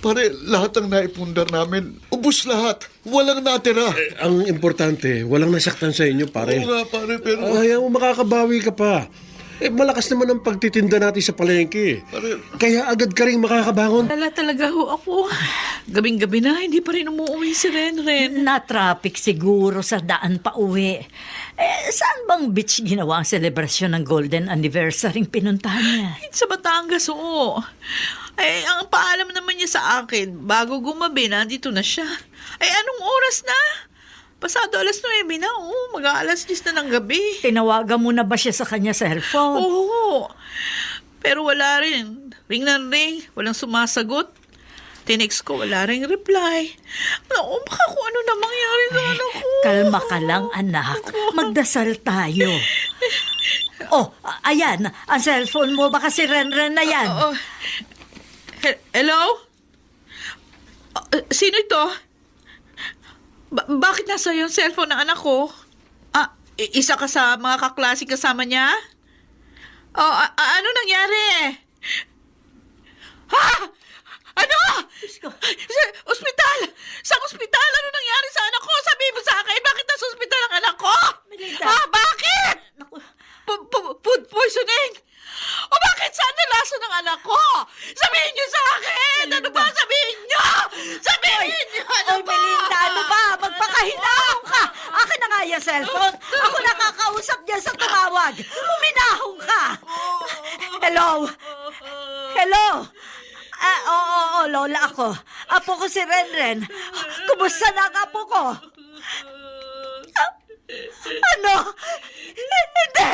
Speaker 6: Pare, lahat ng naipundar namin, ubus lahat. Walang natira.
Speaker 2: Ang importante, walang nasaktan sa inyo, pare.
Speaker 6: Oo nga, pare, pero...
Speaker 2: Ayaw mo, makakabawi ka pa. Malakas naman ang pagtitinda natin sa palengke. Kaya agad ka rin makakabangon.
Speaker 4: Wala talaga ho ako. Gabing-gabi na, hindi pa rin umuwi si Renren.
Speaker 9: Na-traffic siguro sa daan pa uwi. Saan bang beach ginawa ang selebrasyon ng golden anniversary pinuntahan niya?
Speaker 4: Sa Batangas, oo. Ang paalam naman niya sa akin, bago gumabi, nandito na siya. Anong oras na? Pasado alas 9 na, mag-aalas 10 na ng gabi.
Speaker 9: Tinawagan mo na ba siya sa kanya cellphone?
Speaker 4: Oo. Pero wala rin. Ring na ring, walang sumasagot. Tinext ko, wala ring reply. Baka kung ano na mangyari sa anak ko.
Speaker 9: Kalma ka lang, anak. Magdasal tayo. Oh, ayan. Ang cellphone mo, baka si Renren na yan.
Speaker 4: Hello? Sino ito? Bakit nasa yung cellphone ng anak ko? Isa ka sa mga kaklase kasama niya? Ano nangyari? Ha? Ano? Ospital! Sa ospital? Ano nangyari sa anak ko? Sabihin mo sa akin, bakit nasa ospital ang anak ko?
Speaker 9: Melinda.
Speaker 4: Bakit? Food poisoning? O bakit saan nalaso ng anak ko? Sabihin niyo sa akin! Ano ba? Sabihin niyo! Sabihin niyo! Ano
Speaker 9: Oy,
Speaker 4: ba?
Speaker 9: Melinda, ano ba? Magpakahinahong ka! Akin na nga yung cellphone. Ako nakakausap niya sa tumawag. Huminahong ka! Hello? Hello? Oo, Lola ako. Apo ko si Renren. Kumusta na ang apo ko? Ano? Hindi!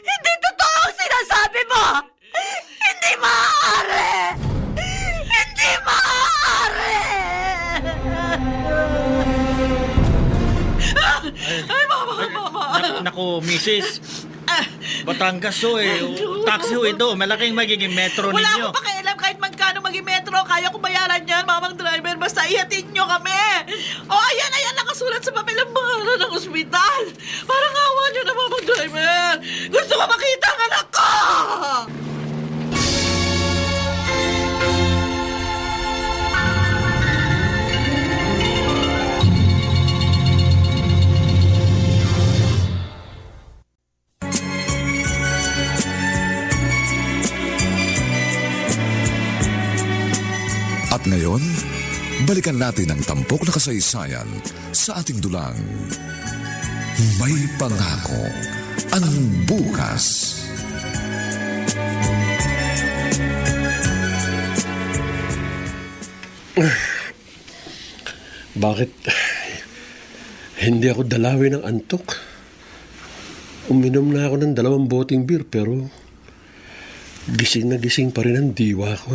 Speaker 9: Hindi totoo ang sinasabi mo! Hindi maaari! Hindi maaari!
Speaker 3: Naku, misis. Batangas taxi ito. Malaking magiging metro
Speaker 4: Wala
Speaker 3: ninyo.
Speaker 4: akong pakialam kahit magkano maging metro. Kaya ko bayaran yan, mamang driver. Basta ihatid nyo kami. Ayan, nakasulat sa papel ang pangalan ng ospital. Parang awa nyo na, mamang driver. Gusto ko makita ang anak ko!
Speaker 1: At ngayon, balikan natin ang tampok na kasaysayan sa ating dulang. May pangako ang bukas.
Speaker 2: Bakit hindi ako dalawin ng antok? Uminom na ako ng 2 boteng beer pero gising na gising pa rin ang diwa ko.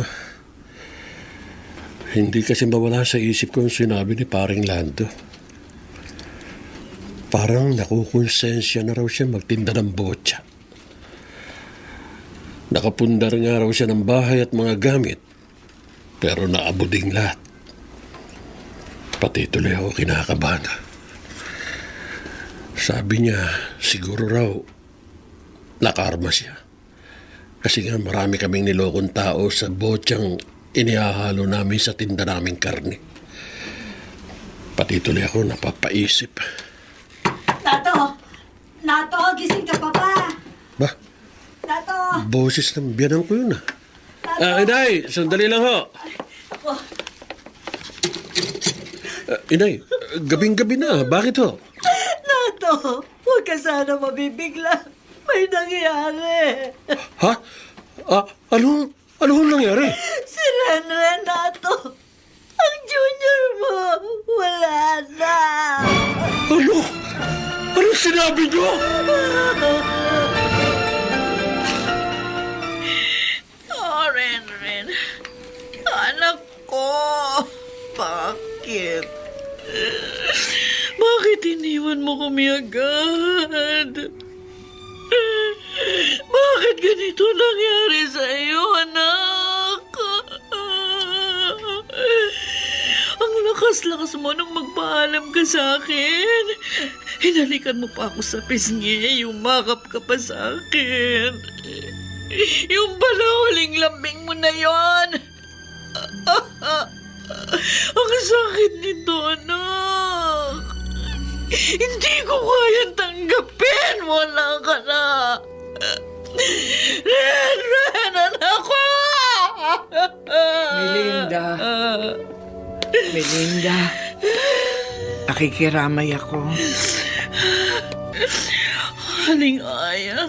Speaker 2: Hindi kasi mawala sa isip ko yung sinabi ni paring Lando. Parang nakukonsensya na raw siya magtinda ng botya. Nakapundar nga raw siya ng bahay at mga gamit, pero naabuding lahat. Pati tuloy ako kinakabahan. Sabi niya, siguro raw, nakarma siya. Kasi nga marami kaming nilokong tao sa botyang inihahalo namin sa tinda naming karne. Pati tuloy ako napapaisip.
Speaker 9: Nato, gising ka pa ba?
Speaker 2: Ba?
Speaker 9: Nato!
Speaker 2: Boses ng biyanan ko yun ah. Inay, sandali lang ho. Inay, gabing-gabi na. Bakit ho?
Speaker 9: Nato, huwag ka sana mabibigla. May nangyari.
Speaker 2: Ha? Ano nangyari?
Speaker 9: Si Renren, Nato. Ang junior mo, wala na.
Speaker 2: Ano? Anong sinabi niyo?
Speaker 4: Renren. Anak ko. Bakit? Bakit iniwan mo kami agad? Bakit ganito nangyari sa iyo, anak? lakas-lakas mo nung magpaalam ka sa akin. Hinalikan mo pa ako sa pisngi, yumakap ka pa sa akin. Yung pala huling lambing mo na yon. Ang sakit nito, anak. Hindi ko kayang tanggapin. Wala ka na. Ren, anak ko!
Speaker 5: Melinda, nakikiramay ako.
Speaker 4: Haling Aya.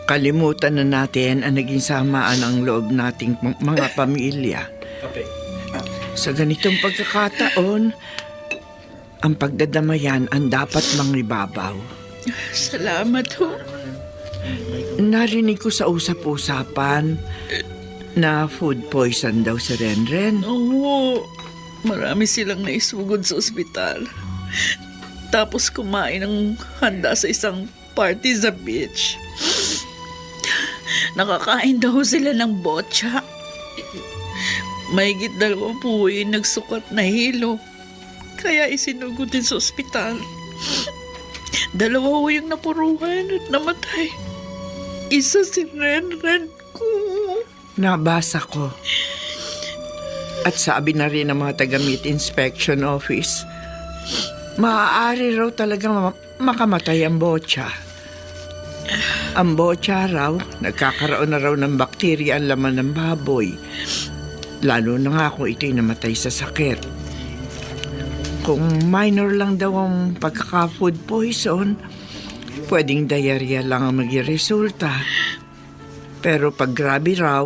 Speaker 5: Kalimutan na natin ang naging samaan ang loob nating mga pamilya. Sa ganitong pagkakataon, ang pagdadamayan ang dapat mangibabaw.
Speaker 4: Salamat ho.
Speaker 5: Narinig ko sa usap-usapan na food poison daw si Renren.
Speaker 4: Oo, marami silang naisugod sa ospital. Tapos kumain ng handa sa isang party sa beach. Nakakain daw sila ng botcha. Mahigit 2 buhay nagsukat na hilo. Kaya isinugod din sa ospital. 2 ho yung napuruhan at namatay. Isa si Renren ko.
Speaker 5: Nabasa ko. At sabi na rin ng mga taga-meat inspection office, maaari raw talaga makamatay ang botcha. Ang botcha raw, nagkakaroon na raw ng bakterya ang laman ng baboy. Lalo na nga kung ito'y namatay sa sakit. Kung minor lang daw ang pagkaka-food poison, pwedeng diarrhea lang ang maging-resulta. Pero pag grabe raw,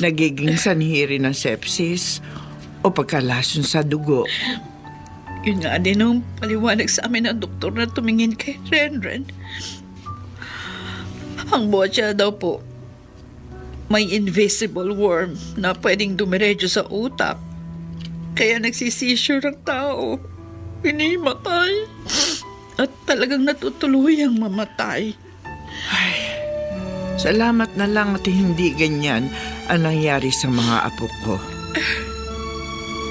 Speaker 5: nagiging sanhi rin ng sepsis o pagkalason sa dugo.
Speaker 4: Yun nga din ang paliwanag sa amin ng doktor na tumingin kay Renren. Ang botcha daw po, may invisible worm na pwedeng dumiretso sa utak. Kaya nagsisisure ang tao. Pinimatay. At talagang natutuluyang mamatay.
Speaker 5: Salamat na lang at hindi ganyan ang nangyari sa mga apo ko.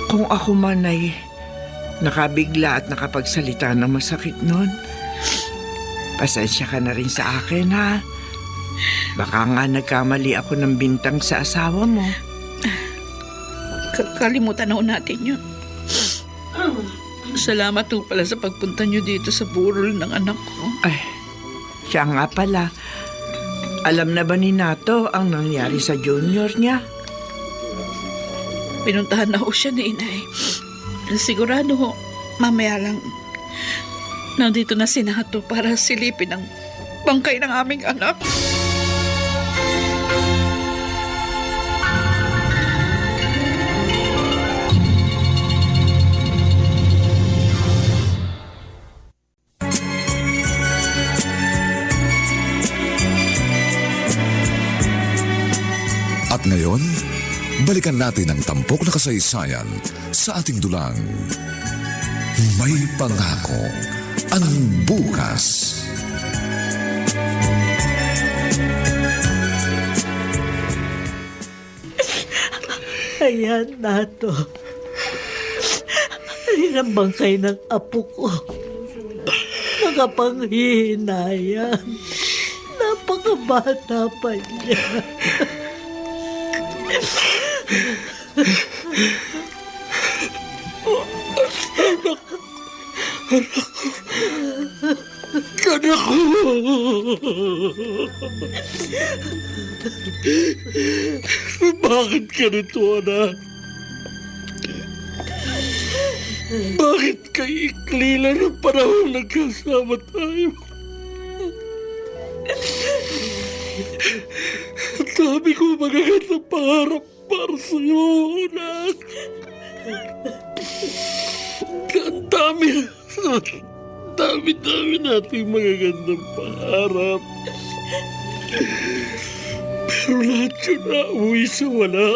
Speaker 5: Kung ako man ay nakabigla at nakapagsalita ng masakit nun, pasensya ka na rin sa akin, ha? Baka nga nagkamali ako ng bintang sa asawa mo.
Speaker 4: Kalimutan na natin yun. Salamat po pala sa pagpunta nyo dito sa burol ng anak ko.
Speaker 5: Ay, siya nga pala. Alam na ba ni Nato ang nangyari sa junior niya?
Speaker 4: Pinuntahan na ho siya ni Inay. Sigurado ho, mamaya lang nandito na si Nato para silipin ang bangkay ng aming anak.
Speaker 1: At ngayon, balikan natin ang tampok na kasaysayan sa ating dulang. May pangako ang bukas.
Speaker 9: Ayan, Nato. Ayan ang bangkay ng apo ko. Nakapanghihinayang. Napakabata pa niya.
Speaker 2: Anak ko! Bakit ganito, anak? Bakit kay iklila ng panahon nagkasama tayo? Ang dami ko magagandang pangarap para sa'yo, anak. Ang dami nating magagandang pangarap. Pero lahat yun nauwi sa wala.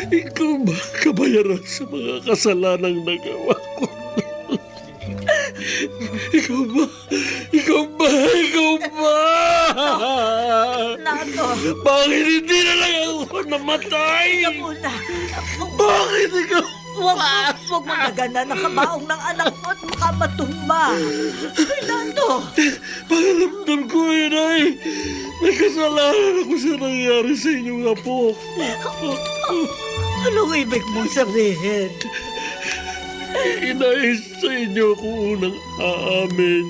Speaker 2: Ikaw ba kabayaran sa mga kasalanang nagawa ko? Ikaw ba?
Speaker 9: Nato!
Speaker 2: Bakit hindi na lang ako namatay?
Speaker 9: Ikaw muna.
Speaker 2: Bakit ikaw?
Speaker 9: Huwag mo magana ng kabaong ng anak mo at baka matumba. Fernando!
Speaker 2: Pakiramdam ko, Inay. May kasalanan ako sa nangyari sa inyong apo.
Speaker 9: Anong ibig mong sabihin?
Speaker 2: Inay, sa inyo ako unang aamin.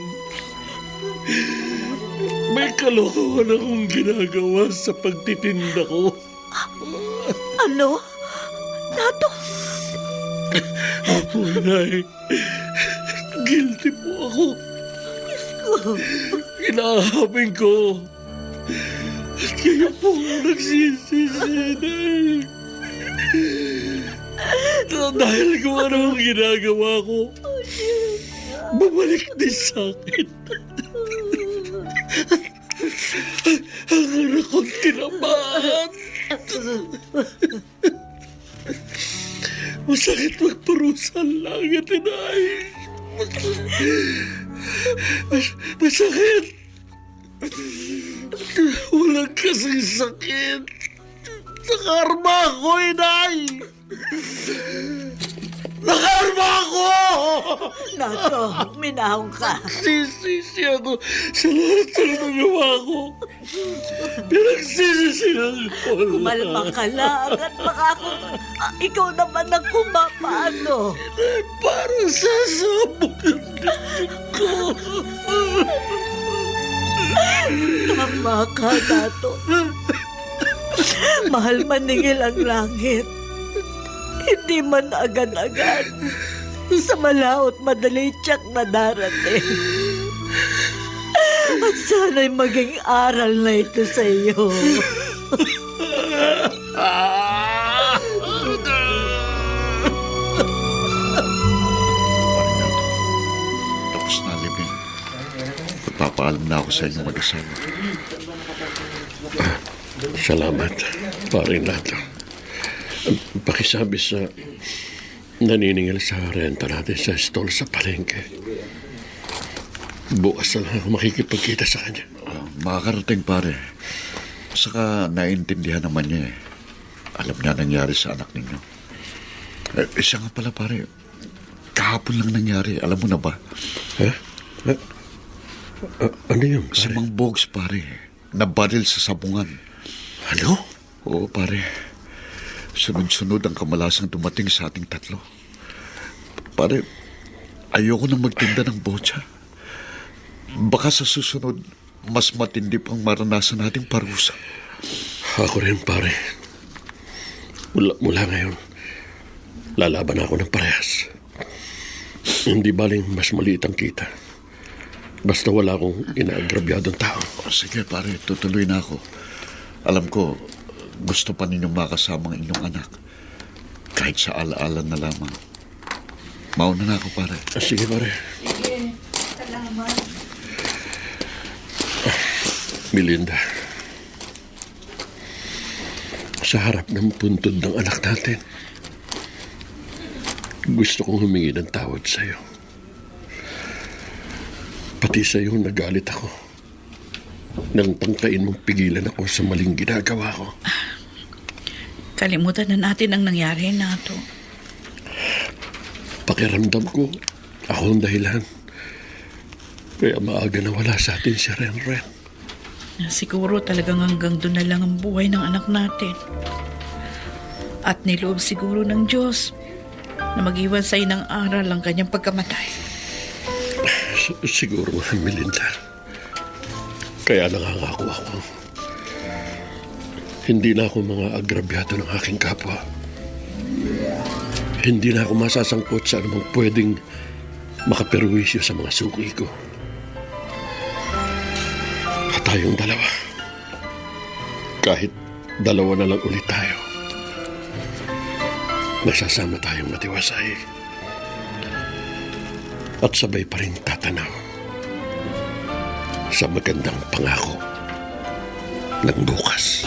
Speaker 2: May kalokohan akong ginagawa sa pagtitinda ko.
Speaker 9: Ano? Nato?
Speaker 2: Opo, Inay. Guilty po ako. Inaamin ko. At kayo po ang nagsisisi, Inay. Dahil kung ano ang ginagawa ko, bumalik din sa akin. Ang anak kong tinamaan. Masakit magparusa ang langit, Inay. Masakit. Walang kasing sakit. Nakarma ako, Inay. Nakarma ako!
Speaker 9: Nato, minahong ka.
Speaker 2: Sisisi ako sa lahat ng nagawa ko. Pinagsisisihan ko lang.
Speaker 9: Kumalma ka lang at baka ikaw naman ang kumapaano.
Speaker 2: Parang sasabog ang dibdib ko.
Speaker 9: Tama ka, Nato. Mahal maningil ang langit. Hindi man agad-agad. Sa malaot madali tiyak na darating. At sana'y maging aral na ito sa iyo.
Speaker 6: Tapos na, Libin. Magpapaalam na ako sa inyo mag-asawa.
Speaker 2: Salamat, paring Nato. Pakisabi sa naniningil sa renta natin sa stall sa palengke. Bukas na lang ako makikipagkita sa kanya.
Speaker 6: Makakarating, pare. Saka naiintindihan naman niya eh. Alam niya nangyari sa anak ninyo. Siya nga pala, pare. Kahapon lang nangyari. Alam mo na ba?
Speaker 2: Ano yun,
Speaker 6: Si Mang Bogs, pare. Nabaril sa sabungan.
Speaker 2: Ano?
Speaker 6: Oo, pare. Sunod-sunod ang kamalasang dumating sa ating tatlo. Pare, ayoko na magtinda ng botsa. Baka sa susunod, mas matindi pang maranasan nating parusa.
Speaker 2: Ako rin, pare. Mula ngayon, lalaban ako ng parehas. Hindi baling mas maliit ang kita. Basta wala akong inaagrabyadong tao.
Speaker 6: Sige, pare, tutuloy na ako. Alam ko, gusto pa ninyong makasama ang inyong anak. Kahit sa alaala na lamang. Mauna na ako, pare.
Speaker 2: Sige, pare.
Speaker 9: Sige, salamat.
Speaker 2: Melinda, sa harap ng puntod ng anak natin, gusto kong humingi ng tawad sa'yo. Pati sa'yo nagalit ako nang tangkain mong pigilan ako sa maling ginagawa ko.
Speaker 4: Kalimutan na natin ang nangyari, Nato.
Speaker 2: Pakiramdam ko, ako ang dahilan. Kaya maaga na wala sa atin si Renren.
Speaker 4: Siguro talagang hanggang doon na lang ang buhay ng anak natin. At niloob siguro ng Diyos na mag-iwan sa'yo ng aral ang kanyang pagkamatay.
Speaker 2: Siguro nga, Melinda. Kaya nangangako ako. Hindi na ako mga agrabyado ng aking kapwa. Hindi na ako masasangkot sa anumang pwedeng makaperwisyo sa mga suki ko. At tayong dalawa, kahit dalawa na lang ulit tayo, nasasama tayong matiwasay. At sabay pa rin tatanaw sa magandang pangako ng bukas.